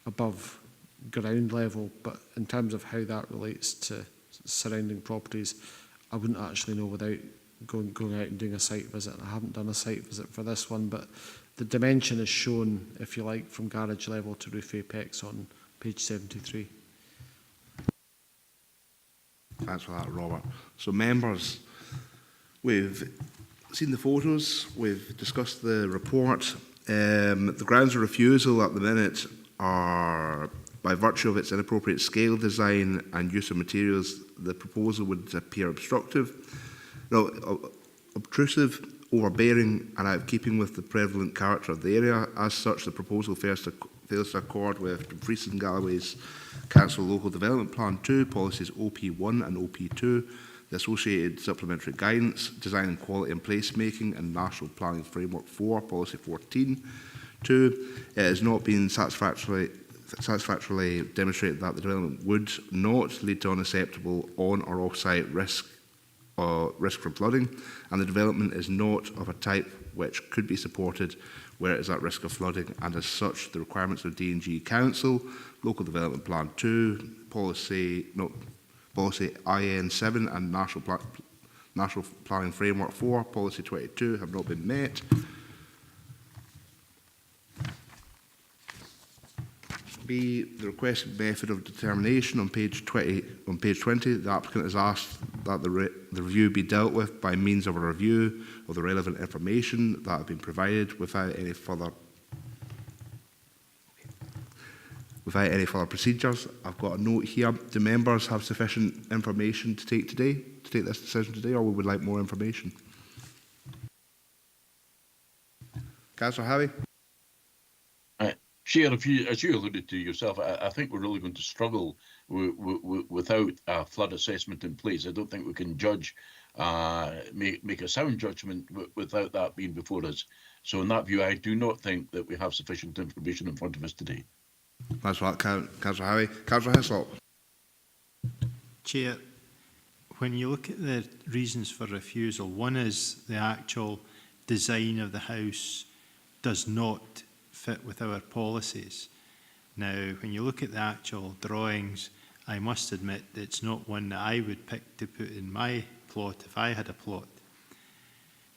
above ground level, but in terms of how that relates to surrounding properties, I wouldn't actually know without going out and doing a site visit. I haven't done a site visit for this one, but the dimension is shown, if you like, from garage level to roof apex on page 73. Thanks for that, Robert. So, members, we've seen the photos, we've discussed the report. The grounds of refusal at the minute are, by virtue of its inappropriate scale, design and use of materials, the proposal would appear obstructive, obtrusive, overbearing and out of keeping with the prevalent character of the area. As such, the proposal fails to accord with Dumfries and Galloway's Council Local Development Plan 2, policies OP1 and OP2, the associated supplementary guidance, design and quality and placemaking, and National Planning Framework 4, policy 14. 2, it has not been satisfactorily demonstrated that the development would not lead to unacceptable on or off-site risk risk from flooding, and the development is not of a type which could be supported where it is at risk of flooding, and as such the requirements of D&G Council, Local Development Plan 2, Policy IN 7 and National Planning Framework 4, Policy 22 have not been met. B, the requested method of determination on page 20, the applicant has asked that the review be dealt with by means of a review of the relevant information that have been provided without any further procedures. I've got a note here. Do members have sufficient information to take this decision today, or would we like more information? Councillor Howie? Chair, as you alluded to yourself, I think we're really going to struggle without a flood assessment in place. I don't think we can judge, make a sound judgment without that being before us. So in that view, I do not think that we have sufficient information in front of us today. That's right, Councillor Howie. Councillor Hislop? Chair, when you look at the reasons for refusal, one is the actual design of the house does not fit with our policies. Now, when you look at the actual drawings, I must admit that it's not one that I would pick to put in my plot if I had a plot.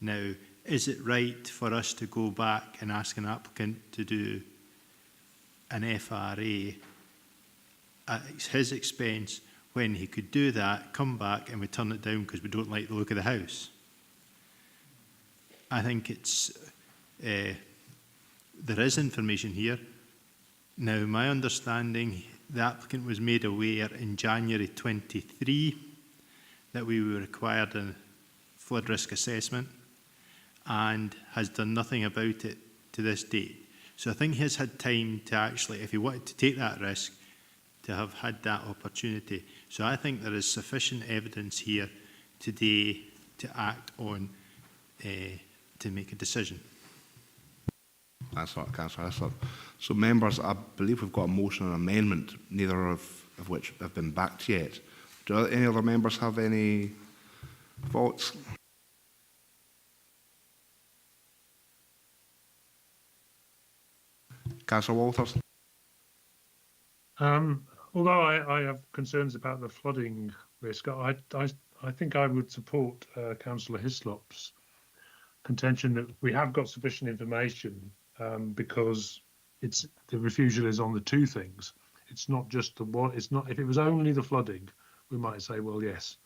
Now, is it right for us to go back and ask an applicant to do an FRA at his expense when he could do that, come back and we turn it down because we don't like the look of the house? I think it's there is information here. Now, my understanding, the applicant was made aware in January 23 that we were required a flood risk assessment and has done nothing about it to this date. So I think he has had time to actually, if he wanted to take that risk, to have had that opportunity. So I think there is sufficient evidence here today to act on, to make a decision. That's right, Councillor Hislop. So members, I believe we've got a motion and amendment, neither of which have been backed yet. Do any other members have any thoughts? Councillor Walters? Although I have concerns about the flooding risk, I think I would support Councillor Hislop's contention that we have got sufficient information because the refusal is on the two things. It's not just the one. It's not. If it was only the flooding, we might say, well, yes,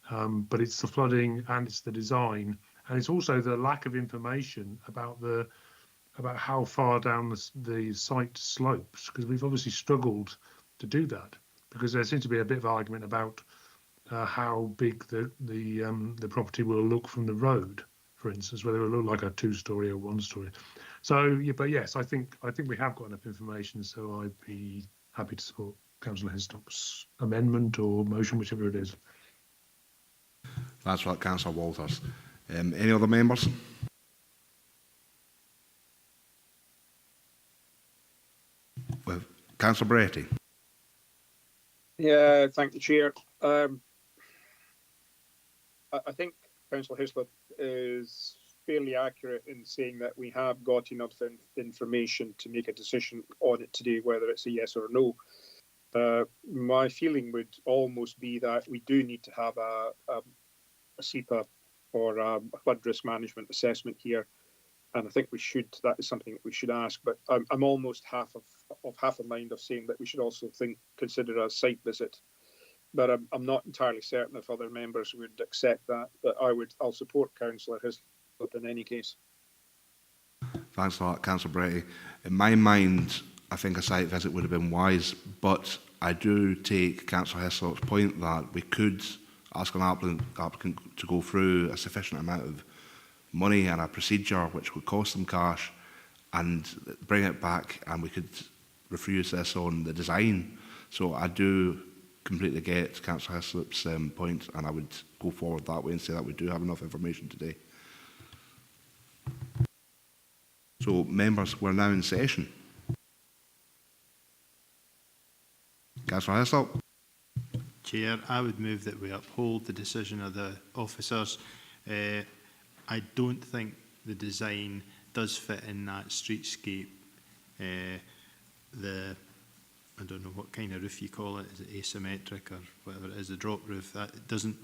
but it's the flooding and it's the design and it's also the lack of information about how far down the site slopes, because we've obviously struggled to do that because there seems to be a bit of argument about how big the property will look from the road, for instance, whether it will look like a 2-story or 1-story. So, yeah, but yes, I think we have got enough information, so I'd be happy to support Councillor Hislop's amendment or motion, whichever it is. That's right, Councillor Walters. Any other members? Well, Councillor Bretty. Yeah, thank you, Chair. I think Councillor Hislop is fairly accurate in saying that we have got enough information to make a decision on it today, whether it's a yes or a no. My feeling would almost be that we do need to have a SEPA or a flood risk management assessment here, and I think we should. That is something that we should ask. But I'm almost half a mind of saying that we should also consider a site visit. But I'm not entirely certain if other members would accept that. But I'll support Councillor Hislop in any case. Thanks a lot, Councillor Bretty. In my mind, I think a site visit would have been wise, but I do take Councillor Hislop's point that we could ask an applicant to go through a sufficient amount of money and a procedure which would cost them cash and bring it back, and we could refuse this on the design. So I do completely get Councillor Hislop's point, and I would go forward that way and say that we do have enough information today. So members, we're now in session. Councillor Hislop. Chair, I would move that we uphold the decision of the officers. I don't think the design does fit in that streetscape. I don't know what kind of roof you call it, is it asymmetric or whatever it is, the drop roof, that doesn't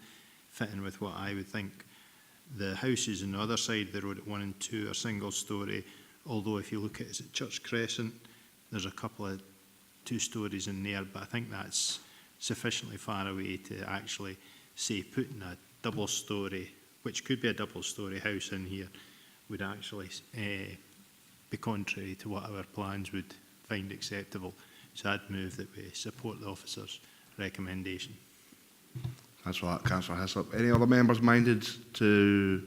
fit in with what I would think. The houses on the other side of the road at 1 and 2 are single storey, although if you look at it at Church Crescent, there's a couple of 2 stories in there, but I think that's sufficiently far away to actually say putting a double storey, which could be a double storey house in here, would actually be contrary to what our plans would find acceptable. So I'd move that we support the officer's recommendation. That's right, Councillor Hislop. Any other members minded to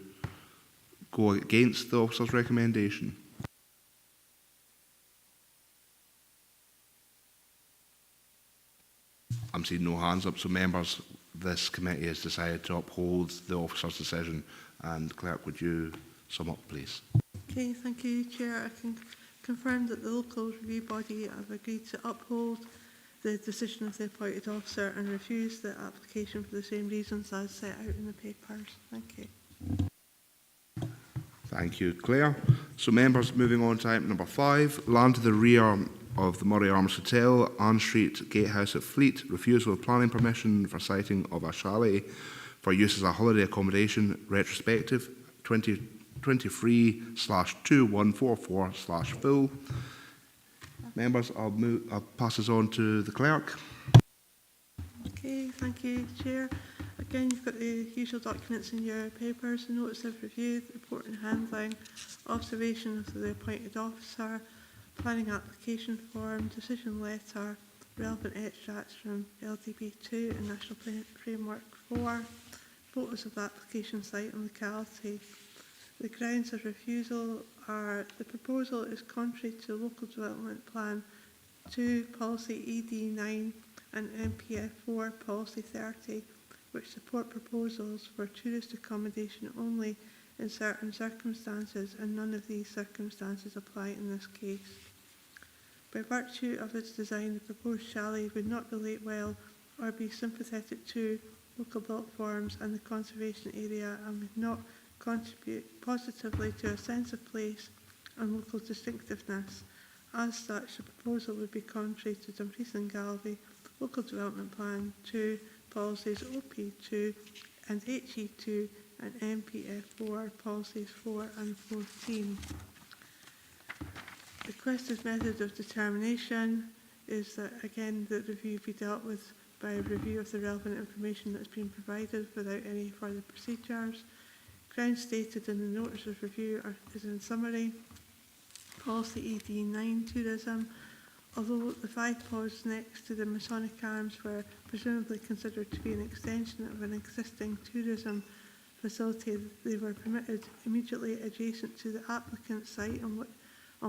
go against the officer's recommendation? I'm seeing no hands up, so members, this committee has decided to uphold the officer's decision. And Clerk, would you sum up, please? Okay, thank you, Chair. I can confirm that the local review body have agreed to uphold the decision of the appointed officer and refuse the application for the same reasons as set out in the papers. Thank you. Thank you, Claire. So members, moving on to item number 5, land to the rear of the Murray Arms Hotel, Ann Street, Gatehouse at Fleet, refusal of planning permission for siting of a chalet for use as a holiday accommodation, retrospective 2023/2144/full. Members, I'll pass this on to the Clerk. Okay, thank you, Chair. Again, you've got the usual documents in your papers, the notice of review, the report and handling, observation of the appointed officer, planning application form, decision letter, relevant extracts from LDB 2 and National Framework 4, photos of the application site and locality. The grounds of refusal are the proposal is contrary to Local Development Plan 2, Policy ED9 and MPF 4, Policy 30, which support proposals for tourist accommodation only in certain circumstances, and none of these circumstances apply in this case. By virtue of its design, the proposed chalet would not relate well or be sympathetic to local built forms and the conservation area, and would not contribute positively to a sense of place and local distinctiveness. As such, the proposal would be contrary to Dumfries and Galway Local Development Plan 2, Policies OP2 and HE2 and MPF4, Policies 4 and 14. Requested method of determination is that, again, the review be dealt with by a review of the relevant information that has been provided without any further procedures. Grounds stated in the notice of review is in summary. Policy ED9 tourism. Although the 5 pods next to the Masonic Arms were presumably considered to be an extension of an existing tourism facility, they were permitted immediately adjacent to the applicant's site on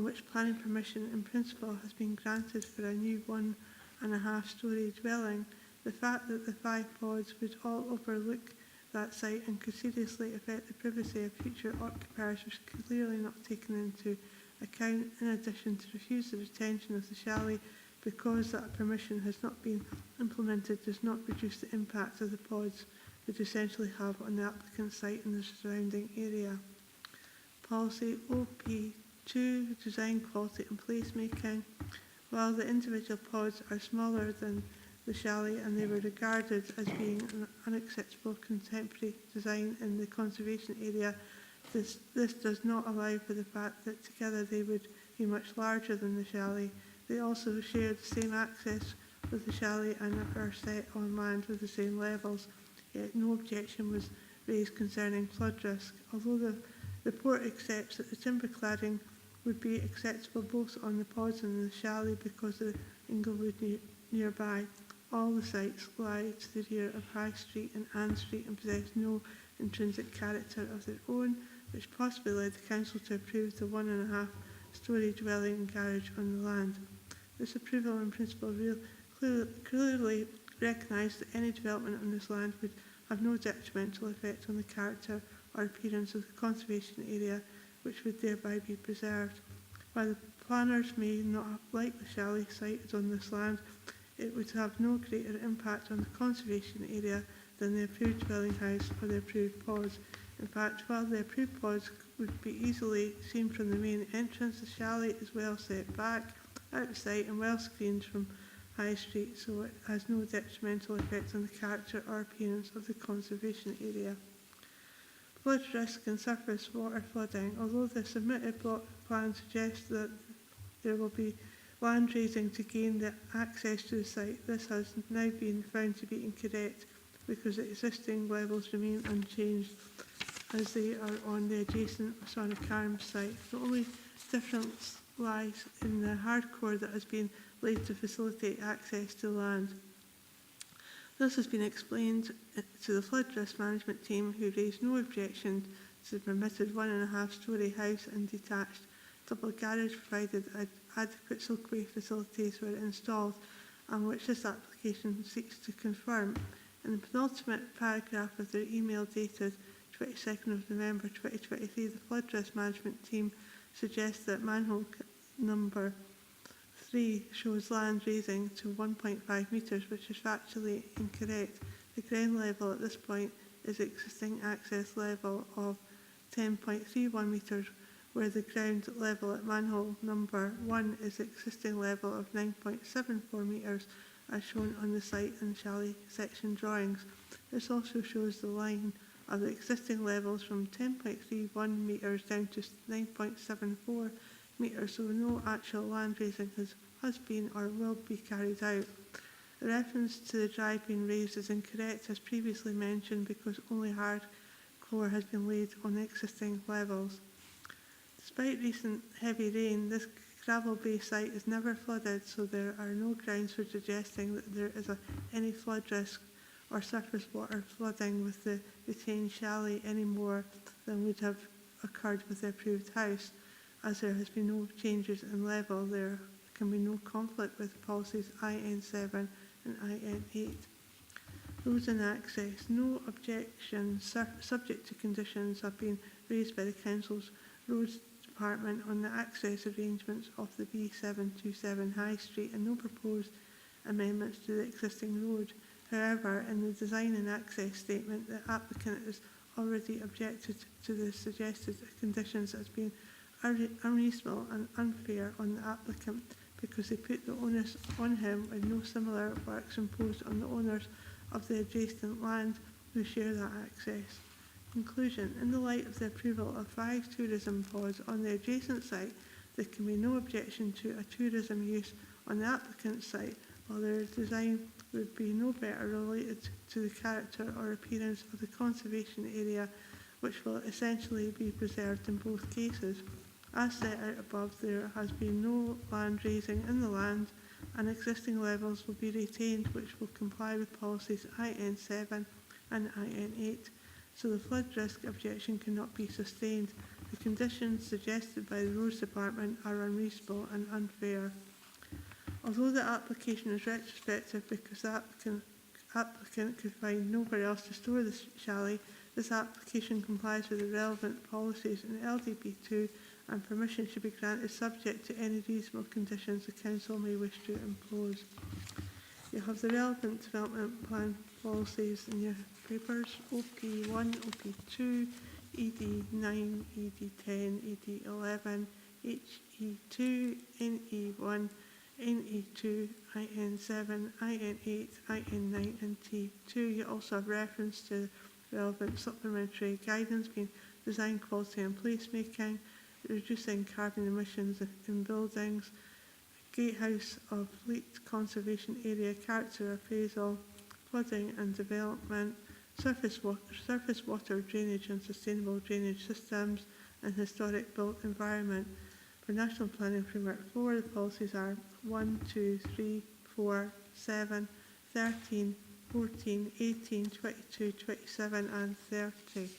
which planning permission in principle has been granted for a new 1.5-storey dwelling. The fact that the 5 pods would all overlook that site and could seriously affect the privacy of future occupiers was clearly not taken into account. In addition, to refuse the retention of the chalet because that permission has not been implemented does not reduce the impact of the pods would essentially have on the applicant's site and the surrounding area. Policy OP2, design quality and placemaking. While the individual pods are smaller than the chalet and they were regarded as being an unacceptable contemporary design in the conservation area, this does not allow for the fact that together they would be much larger than the chalet. They also share the same access with the chalet and are set on land with the same levels, yet no objection was raised concerning flood risk. Although the report accepts that the timber cladding would be acceptable both on the pods and the chalet because of Inglewood nearby, all the sites lie to the rear of High Street and Ann Street and possess no intrinsic character of their own, which possibly led the council to approve the 1.5-storey dwelling and garage on the land. This approval in principle clearly recognised that any development on this land would have no detrimental effect on the character or appearance of the conservation area, which would thereby be preserved. While the planners may not have liked the chalet sited on this land, it would have no greater impact on the conservation area than the approved dwelling house or the approved pods. In fact, while the approved pods would be easily seen from the main entrance, the chalet is well set back, out of sight and well screened from High Street, so it has no detrimental effect on the character or appearance of the conservation area. Flood risk and surface water flooding. Although the submitted block plan suggests that there will be land raising to gain the access to the site, this has now been found to be incorrect because the existing levels remain unchanged as they are on the adjacent Sonacarm site. The only difference lies in the hardcore that has been laid to facilitate access to land. This has been explained to the flood risk management team, who raised no objection to the permitted 1.5-storey house and detached double garage, provided adequate soakaway facilities were installed, and which this application seeks to confirm. In the penultimate paragraph of their email dated 22nd of November 2023, the flood risk management team suggests that manhole number 3 shows land raising to 1.5 metres, which is factually incorrect. The ground level at this point is existing access level of 10.31 metres, where the ground level at manhole number 1 is existing level of 9.74 metres, as shown on the site and chalet section drawings. This also shows the line of the existing levels from 10.31 metres down to 9.74 metres, so no actual land raising has been or will be carried out. The reference to the drive being raised is incorrect, as previously mentioned, because only hard core has been laid on the existing levels. Despite recent heavy rain, this gravel bay site is never flooded, so there are no grounds for suggesting that there is any flood risk or surface water flooding with the retained chalet any more than would have occurred with the approved house. As there has been no changes in level, there can be no conflict with policies IN7 and IN8. Roads and access. No objections subject to conditions have been raised by the Council's Roads Department on the access arrangements of the B727 High Street, and no proposed amendments to the existing road. However, in the design and access statement, the applicant has already objected to the suggested conditions as being unreasonable and unfair on the applicant, because they put the onus on him with no similar works imposed on the owners of the adjacent land who share that access. Conclusion. In the light of the approval of 5 tourism pods on the adjacent site, there can be no objection to a tourism use on the applicant's site, while their design would be no better related to the character or appearance of the conservation area, which will essentially be preserved in both cases. As set out above, there has been no land raising in the land, and existing levels will be retained, which will comply with policies IN7 and IN8. So the flood risk objection cannot be sustained. The conditions suggested by the Roads Department are unreasonable and unfair. Although the application is retrospective because the applicant could find nowhere else to store the chalet, this application complies with the relevant policies in LDB2, and permission should be granted subject to any reasonable conditions the Council may wish to impose. You have the relevant development plan policies in your papers: OP1, OP2, ED9, ED10, ED11, HE2, NE1, NE2, IN7, IN8, IN9 and T2. You also have reference to relevant supplementary guidance being design quality and placemaking, reducing carbon emissions in buildings, gatehouse of fleet conservation area character appraisal, flooding and development, surface water drainage and sustainable drainage systems, and historic built environment. For National Planning Framework 4, the policies are 1, 2, 3, 4, 7, 13, 14, 18, 22, 27 and 30.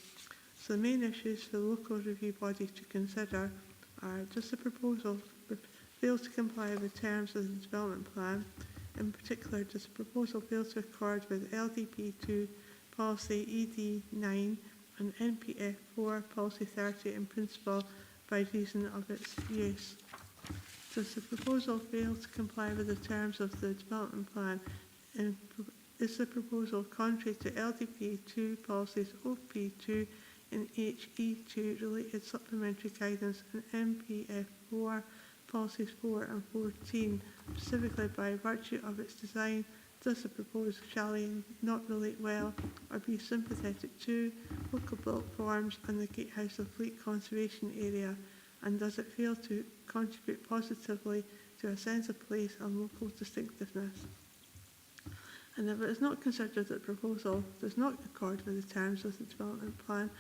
So the main issues for the local review body to consider are: does the proposal fail to comply with the terms of the development plan? In particular, does the proposal fail to accord with LDP2 policy ED9 and NPF4 policy 30 in principle by reason of its use? Does the proposal fail to comply with the terms of the development plan? And is the proposal contrary to LDP2 policies OP2 and HE2 related supplementary guidance and MPF4 policies 4 and 14, specifically by virtue of its design? Does the proposed chalet not relate well or be sympathetic to local built forms and the Gatehouse of Fleet Conservation Area? And does it fail to contribute positively to a sense of place and local distinctiveness? And if it is not considered that the proposal does not accord with the terms of the development plan,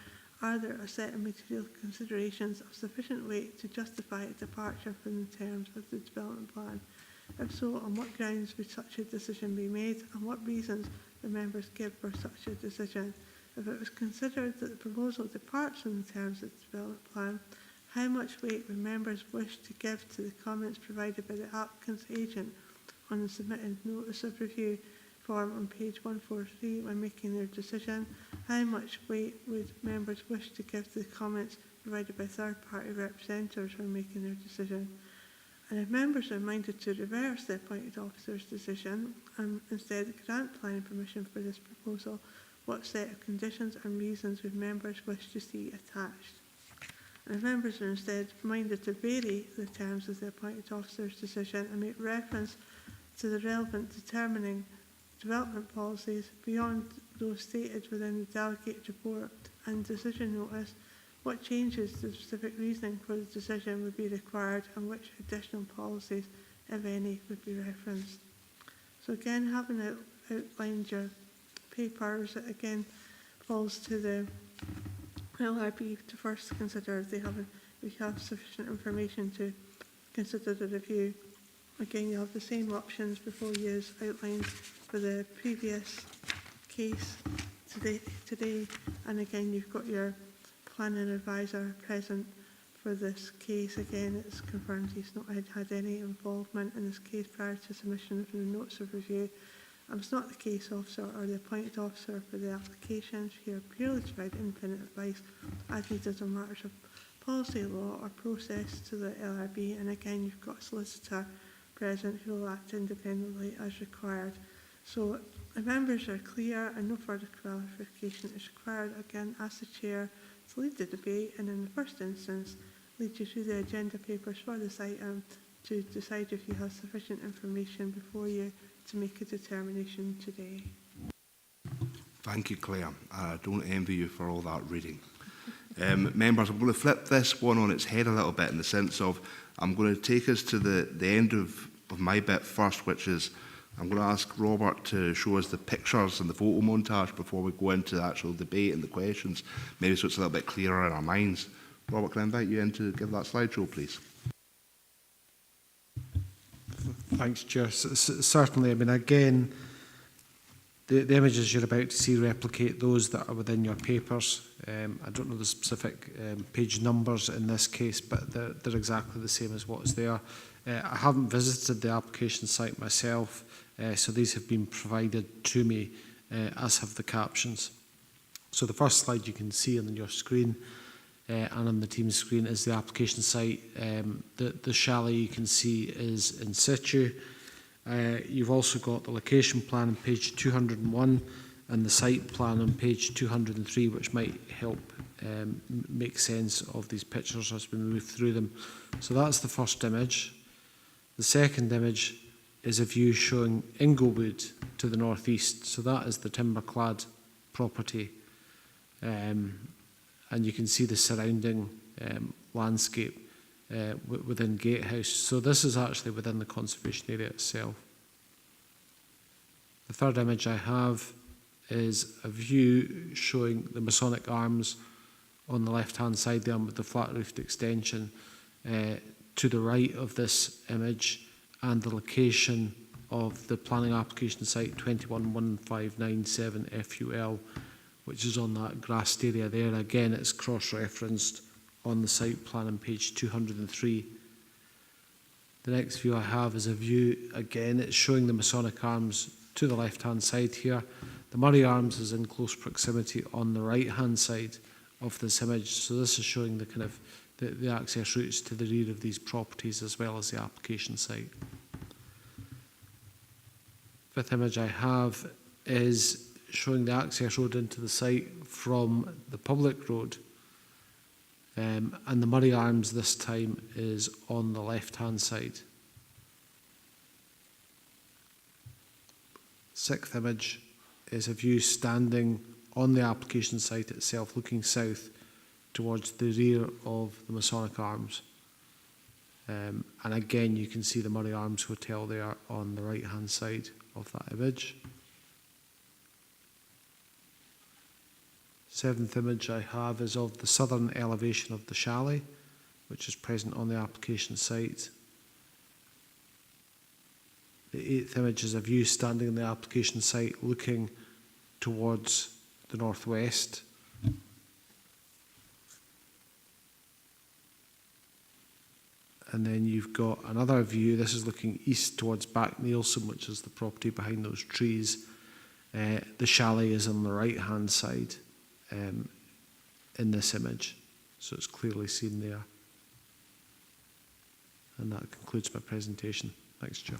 are there a set of material considerations of sufficient weight to justify a departure from the terms of the development plan? If so, on what grounds would such a decision be made, and what reasons the members give for such a decision? If it was considered that the proposal departs from the terms of the development plan, how much weight would members wish to give to the comments provided by the applicant's agent on the submitted notice of review form on page 143 when making their decision? How much weight would members wish to give to the comments provided by third-party representatives when making their decision? And if members are minded to reverse the appointed officer's decision and instead grant planning permission for this proposal, what set of conditions and reasons would members wish to see attached? And if members are instead minded to vary the terms of the appointed officer's decision and make reference to the relevant determining development policies beyond those stated within the delegated report and decision notice, what changes to the specific reasoning for the decision would be required and which additional policies, if any, would be referenced? So again, having outlined your papers, it again falls to the LRB to first consider if we have sufficient information to consider the review. Again, you have the same options before you as outlined for the previous case today. And again, you've got your planning advisor present for this case. Again, it's confirmed he's not had any involvement in this case prior to submission of the notice of review. It's not the case officer or the appointed officer for the applications here purely to provide independent advice as needed on matters of policy, law or process to the LRB. And again, you've got a solicitor present who will act independently as required. So the members are clear and no further clarification is required. Again, ask the chair to lead the debate and in the first instance lead you through the agenda papers for this item to decide if you have sufficient information before you to make a determination today. Thank you, Claire. I don't envy you for all that reading. Members, I'm going to flip this one on its head a little bit in the sense of I'm going to take us to the end of my bit first, which is I'm going to ask Robert to show us the pictures and the photo montage before we go into the actual debate and the questions, maybe so it's a little bit clearer in our minds. Robert, can I invite you in to give that slideshow, please? Thanks, Chair. Certainly, I mean, again, the images you're about to see replicate those that are within your papers. I don't know the specific page numbers in this case, but they're exactly the same as what's there. I haven't visited the application site myself, so these have been provided to me, as have the captions. So the first slide you can see on your screen and on the team's screen is the application site. The chalet you can see is in situ. You've also got the location plan on page 201 and the site plan on page 203, which might help make sense of these pictures as we move through them. So that's the first image. The second image is a view showing Inglewood to the northeast. So that is the timber-clad property. And you can see the surrounding landscape within Gatehouse. So this is actually within the conservation area itself. The third image I have is a view showing the Masonic Arms on the left-hand side there with the flat-roofed extension to the right of this image, and the location of the planning application site 211597 FUL, which is on that grassed area there. Again, it's cross-referenced on the site plan on page 203. The next view I have is a view, again, it's showing the Masonic Arms to the left-hand side here. The Murray Arms is in close proximity on the right-hand side of this image. So this is showing the kind of the access routes to the rear of these properties as well as the application site. Fifth image I have is showing the access road into the site from the public road. And the Murray Arms this time is on the left-hand side. Sixth image is a view standing on the application site itself, looking south towards the rear of the Masonic Arms. And again, you can see the Murray Arms Hotel there on the right-hand side of that image. Seventh image I have is of the southern elevation of the chalet, which is present on the application site. The eighth image is a view standing on the application site looking towards the northwest. And then you've got another view. This is looking east towards Back Nielsen, which is the property behind those trees. The chalet is on the right-hand side in this image, so it's clearly seen there. And that concludes my presentation. Thanks, Chair.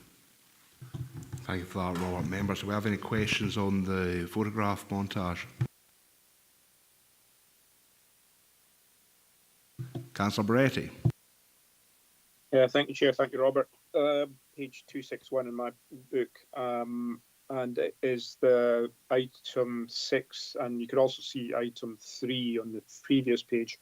Thank you for that, Robert. Members, do we have any questions on the photograph montage? Councillor Beretti. Yeah, thank you, Chair. Thank you, Robert. Page 261 in my book, and it is the item 6, and you could also see item 3 on the previous page.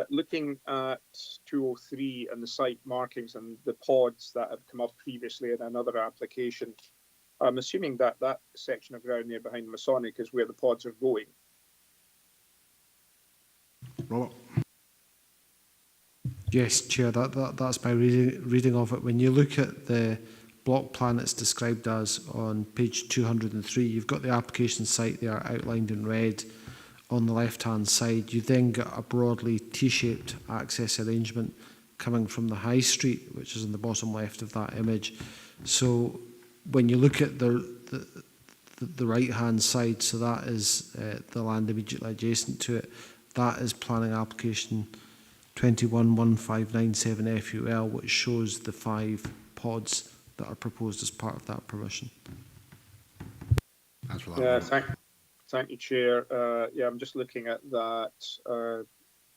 Looking at 203 and the site markings and the pods that have come up previously in another application, I'm assuming that that section of ground there behind Masonic is where the pods are going. Robert. Yes, Chair, that's my reading of it. When you look at the block plan it's described as on page 203, you've got the application site there outlined in red on the left-hand side. You then get a broadly T-shaped access arrangement coming from the High Street, which is in the bottom left of that image. So when you look at the right-hand side, so that is the land immediately adjacent to it, that is planning application 211597 FUL, which shows the 5 pods that are proposed as part of that permission. Thanks for that. Thank you, Chair. Yeah, I'm just looking at that.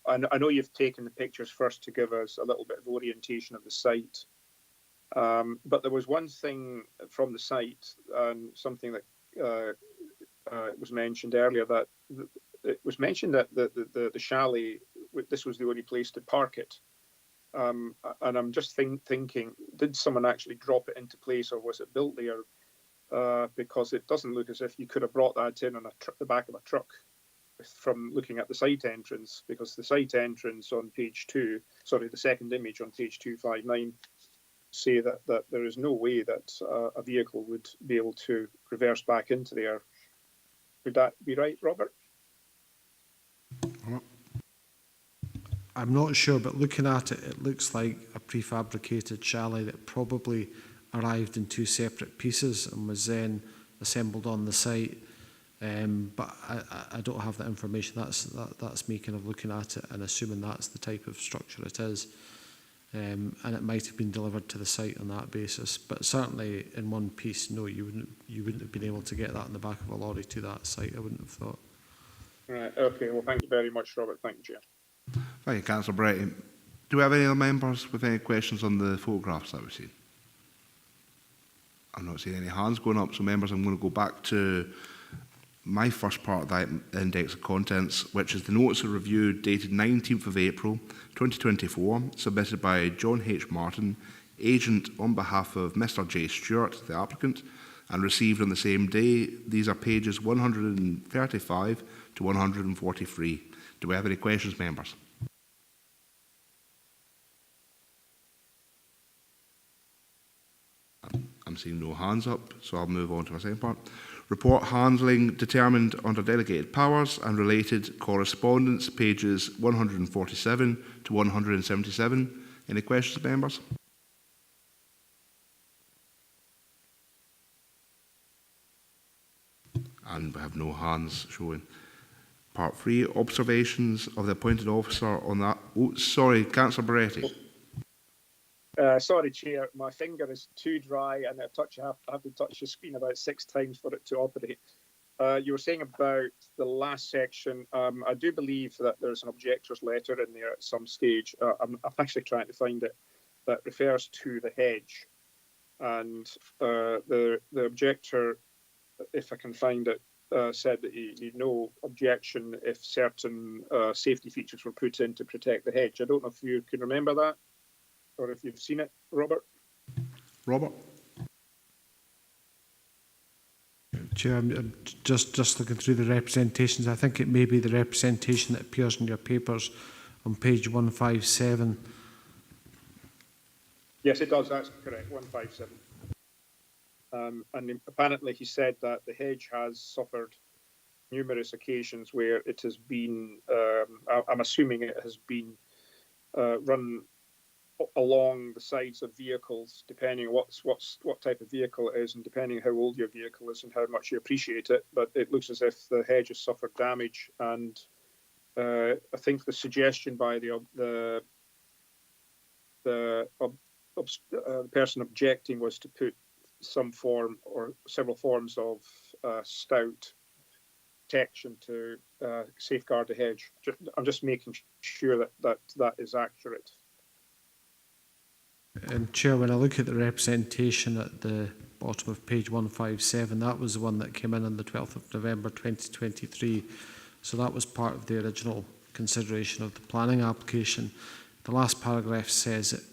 I know you've taken the pictures first to give us a little bit of orientation of the site, but there was one thing from the site, something that was mentioned earlier, that it was mentioned that the chalet, this was the only place to park it. And I'm just thinking, did someone actually drop it into place, or was it built there? Because it doesn't look as if you could have brought that in on the back of a truck from looking at the site entrance, because the site entrance on page 2, sorry, the second image on page 259, say that there is no way that a vehicle would be able to reverse back into there. Would that be right, Robert? I'm not sure, but looking at it, it looks like a prefabricated chalet that probably arrived in 2 separate pieces and was then assembled on the site. But I don't have that information. That's me kind of looking at it and assuming that's the type of structure it is. And it might have been delivered to the site on that basis. But certainly in one piece, no, you wouldn't have been able to get that in the back of a lorry to that site, I wouldn't have thought. Right, okay, well, thank you very much, Robert. Thank you, Chair. Thank you, Councillor Beretti. Do we have any other members with any questions on the photographs that we've seen? I'm not seeing any hands going up, so members, I'm going to go back to my first part of that index of contents, which is the notice of review dated 19th of April 2024, submitted by John H. Martin, agent on behalf of Mr. J. Stewart, the applicant, and received on the same day. These are pages 135 to 143. Do we have any questions, members? I'm seeing no hands up, so I'll move on to my second part. Report handling determined under delegated powers and related correspondence, pages 147 to 177. Any questions, members? And we have no hands showing. Part 3, observations of the appointed officer on that. Oh, sorry, Councillor Barretti. Sorry, Chair, my finger is too dry and I have to touch the screen about 6 times for it to operate. You were saying about the last section. I do believe that there's an objector's letter in there at some stage. I'm actually trying to find it. That refers to the hedge. And the objector, if I can find it, said that he had no objection if certain safety features were put in to protect the hedge. I don't know if you can remember that, or if you've seen it, Robert. Robert? Chair, I'm just looking through the representations. I think it may be the representation that appears in your papers on page 157. Yes, it does. That's correct. 157. And apparently he said that the hedge has suffered numerous occasions where it has been, I'm assuming it has been run along the sides of vehicles, depending what type of vehicle it is and depending how old your vehicle is and how much you appreciate it. But it looks as if the hedge has suffered damage, and I think the suggestion by the person objecting was to put some form or several forms of stout protection to safeguard the hedge. I'm just making sure that is accurate. And Chair, when I look at the representation at the bottom of page 157, that was the one that came in on the 12th of November 2023. So that was part of the original consideration of the planning application. The last paragraph says,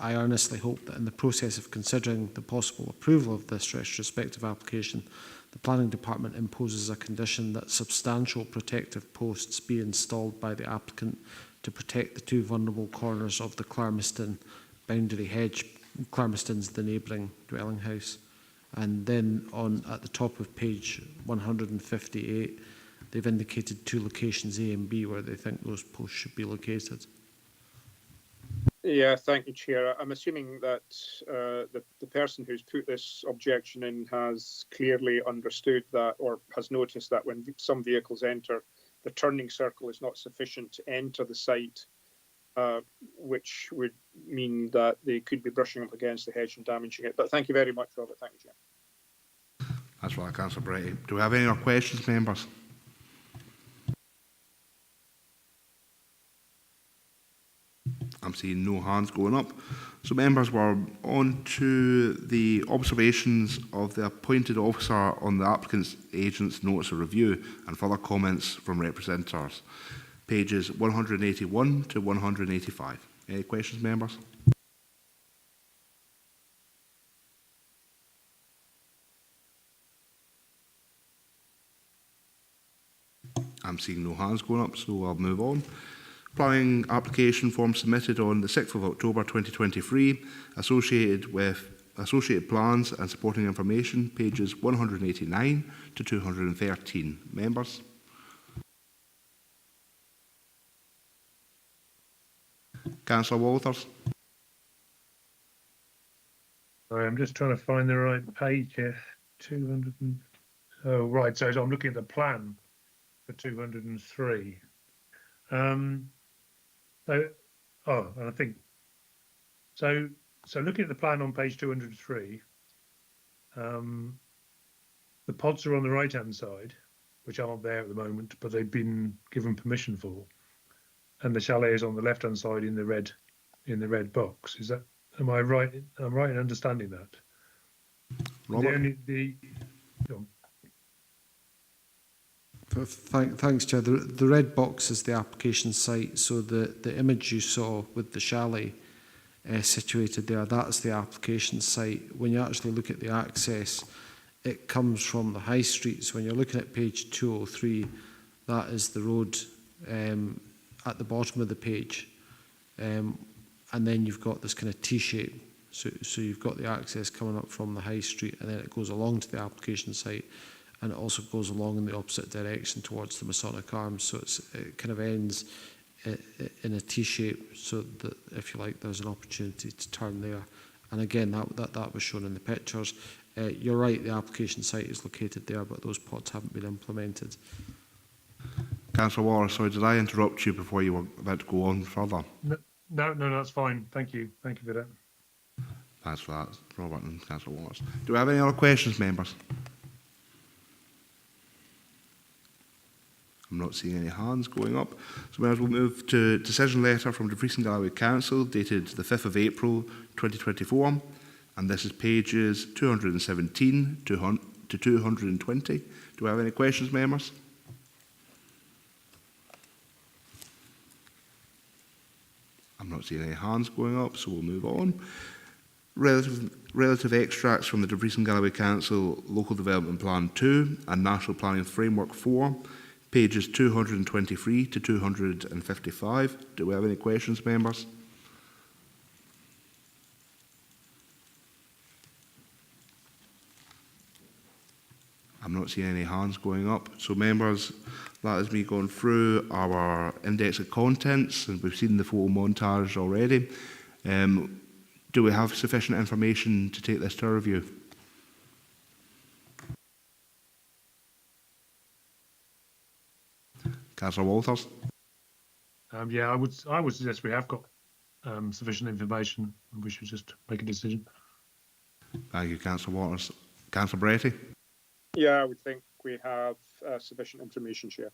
I earnestly hope that in the process of considering the possible approval of this retrospective application, the Planning Department imposes a condition that substantial protective posts be installed by the applicant to protect the 2 vulnerable corners of the Clarmiston boundary hedge. Clarmiston's the neighbouring dwelling house. And then at the top of page 158, they've indicated 2 locations, A and B, where they think those posts should be located. Yeah, thank you, Chair. I'm assuming that the person who's put this objection in has clearly understood that, or has noticed that when some vehicles enter, the turning circle is not sufficient to enter the site, which would mean that they could be brushing up against the hedge and damaging it. But thank you very much, Robert. Thank you, Chair. That's right, Councillor Barretti. Do we have any other questions, members? I'm seeing no hands going up. So members, we're on to the observations of the appointed officer on the applicant's agent's notice of review and further comments from representatives. Pages 181 to 185. Any questions, members? I'm seeing no hands going up, so I'll move on. Planning application form submitted on the 6th of October 2023, associated plans and supporting information, pages 189 to 213. Members? Councillor Walters? Sorry, I'm just trying to find the right page here. 200 and... Oh, right. So I'm looking at the plan for 203. And I think so looking at the plan on page 203, the pods are on the right hand side, which aren't there at the moment, but they've been given permission for, and the chalet is on the left hand side in the red box. Is that, am I right? I'm right in understanding that. Robert? Thanks, Chair. The red box is the application site, so the image you saw with the chalet situated there, that's the application site. When you actually look at the access, it comes from the high street. So when you're looking at page 203, that is the road at the bottom of the page. And then you've got this kind of T-shape. So you've got the access coming up from the high street, and then it goes along to the application site. And it also goes along in the opposite direction towards the Masonic Arms. So it kind of ends in a T-shape, so that, if you like, there's an opportunity to turn there. And again, that was shown in the pictures. You're right, the application site is located there, but those pods haven't been implemented. Councillor Wallace, sorry, did I interrupt you before you were about to go on further? No, that's fine. Thank you for that. Thanks for that, Robert and Councillor Wallace. Do we have any other questions, members? I'm not seeing any hands going up. So we will move to decision letter from the Dumfries and Galloway Council dated the 5th of April 2024. And this is pages 217 to 220. Do we have any questions, members? I'm not seeing any hands going up, so we'll move on. Relative extracts from the Dumfries and Galloway Council Local Development Plan 2 and National Planning Framework 4, pages 223 to 255. Do we have any questions, members? I'm not seeing any hands going up. So, members, that is me going through our index of contents, and we've seen the photo montage already. Do we have sufficient information to take this to review? Councillor Walters. Yeah, I would suggest we have got sufficient information, and we should just make a decision. Thank you, Councillor Waters. Councillor Bretty. Yeah, I would think we have sufficient information, Chair.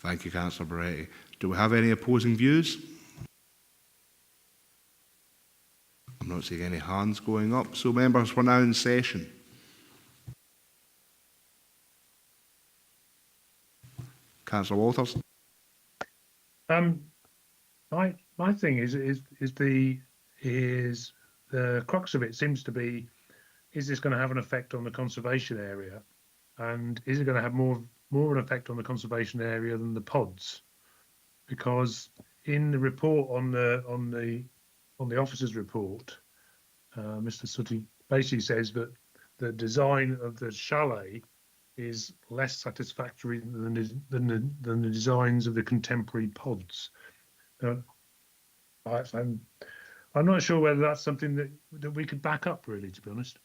Thank you, Councillor Bretty. Do we have any opposing views? I'm not seeing any hands going up. So, members, we're now in session. Councillor Walters. My thing is the crux of it seems to be, is this going to have an effect on the conservation area, and is it going to have more of an effect on the conservation area than the pods? Because in the report on the officer's report, Mr. Sutty basically says that the design of the chalet is less satisfactory than the designs of the contemporary pods. I'm not sure whether that's something that we could back up, really, to be honest.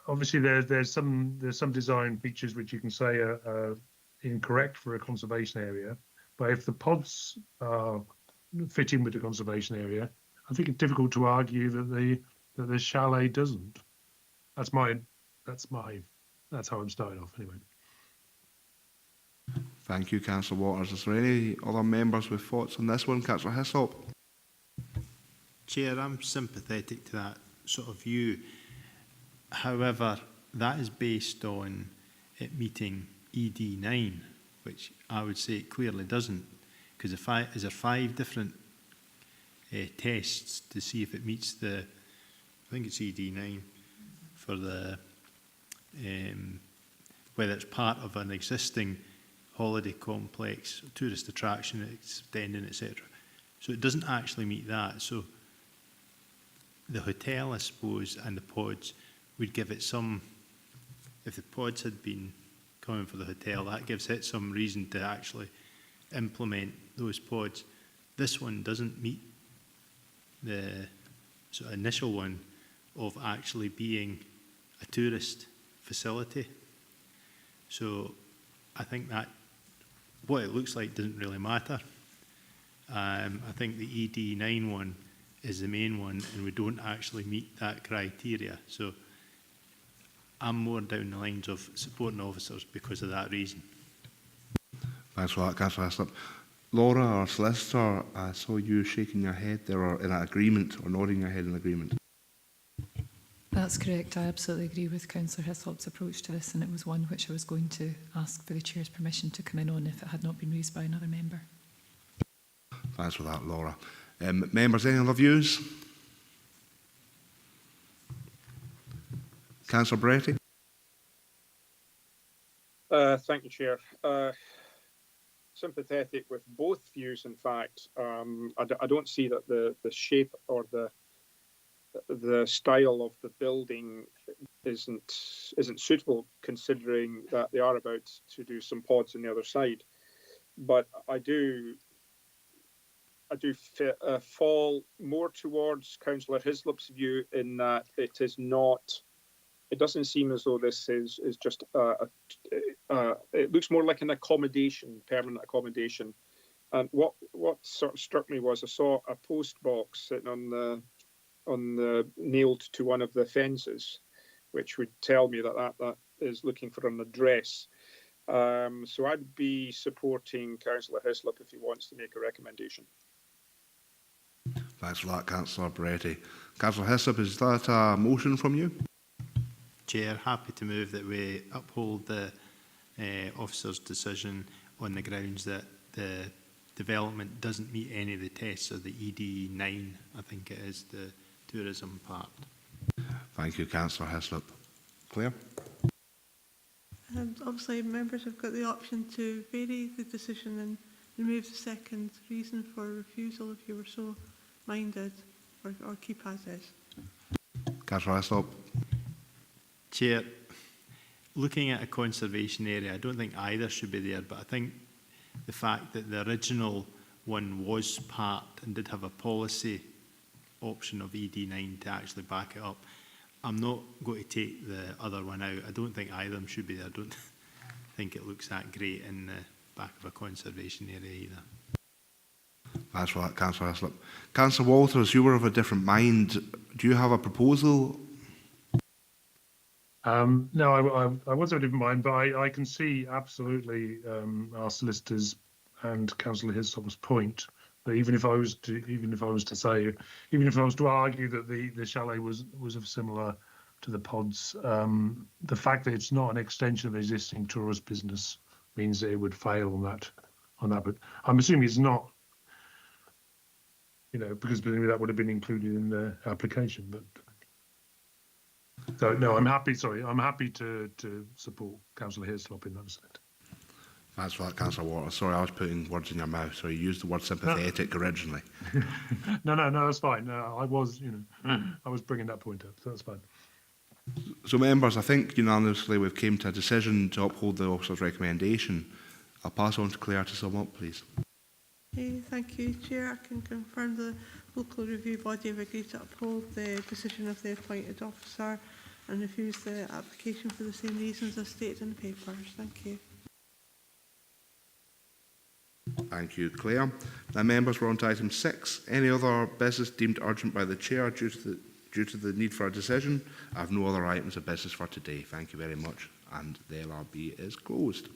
Obviously there's some design features which you can say are incorrect for a conservation area, but if the pods fit in with the conservation area, I think it's difficult to argue that the chalet doesn't. That's how I'm starting off, anyway. Thank you, Councillor Waters. Is there any other members with thoughts on this one? Councillor Hyslop. Chair, I'm sympathetic to that sort of view. However, that is based on it meeting ED9, which I would say it clearly doesn't, because is there 5 different tests to see if it meets the, I think it's ED9, for the whether it's part of an existing holiday complex, tourist attraction, extending, etc. So it doesn't actually meet that. So the hotel, I suppose, and the pods would give it some, if the pods had been coming for the hotel, that gives it some reason to actually implement those pods. This one doesn't meet the sort of initial one of actually being a tourist facility. So I think that what it looks like doesn't really matter. I think the ED9 one is the main one, and we don't actually meet that criteria. So I'm more down the lines of supporting officers because of that reason. Thanks for that, Councillor Hyslop. Laura, our solicitor, I saw you shaking your head there, or in agreement, or nodding your head in agreement. That's correct. I absolutely agree with Councillor Hyslop's approach to this, and it was one which I was going to ask for the Chair's permission to come in on if it had not been raised by another member. Thanks for that, Laura. Members, any other views? Councillor Bretty. Thank you, Chair. Sympathetic with both views, in fact. I don't see that the shape or the style of the building isn't suitable, considering that they are about to do some pods on the other side. But I do fall more towards Councillor Hyslop's view in that it is not. It doesn't seem as though this is just a it looks more like an accommodation, permanent accommodation. And what sort of struck me was I saw a post box sitting on the nailed to one of the fences, which would tell me that is looking for an address. So I'd be supporting Councillor Hislop if he wants to make a recommendation. Thanks for that, Councillor Beretti. Councillor Hislop, is that a motion from you? Chair, happy to move that we uphold the officer's decision on the grounds that the development doesn't meet any of the tests of the ED9, I think it is, the tourism part. Thank you, Councillor Hislop. Claire? Obviously, members have got the option to vary the decision and remove the second reason for refusal if you were so minded, or keep as is. Councillor Hislop? Chair, looking at a conservation area, I don't think either should be there, but I think the fact that the original one was part and did have a policy option of ED9 to actually back it up, I'm not going to take the other one out. I don't think either of them should be there. I don't think it looks that great in the back of a conservation area either. Thanks for that, Councillor Hislop. Councillor Walters, you were of a different mind. Do you have a proposal? No, I was of a different mind, but I can see absolutely our solicitors and Councillor Hislop's point that even if I was to argue that the chalet was of similar to the pods, the fact that it's not an extension of existing tourist business means that it would fail on that. But I'm assuming it's not, because presumably that would have been included in the application. But so no, I'm happy to support Councillor Hislop in that respect. Thanks for that, Councillor Walters. Sorry, I was putting words in your mouth. So you used the word sympathetic originally. No, that's fine. I was bringing that point up, so that's fine. So, members, I think unanimously we've came to a decision to uphold the officer's recommendation. I'll pass on to Claire to sum up, please. Okay, thank you, Chair. I can confirm the local review body have agreed to uphold the decision of the appointed officer and refuse the application for the same reasons as stated in the papers. Thank you. Thank you, Claire. Now, members, we're on to item 6. Any other business deemed urgent by the Chair due to the need for a decision? I have no other items of business for today. Thank you very much. And the LRB is closed.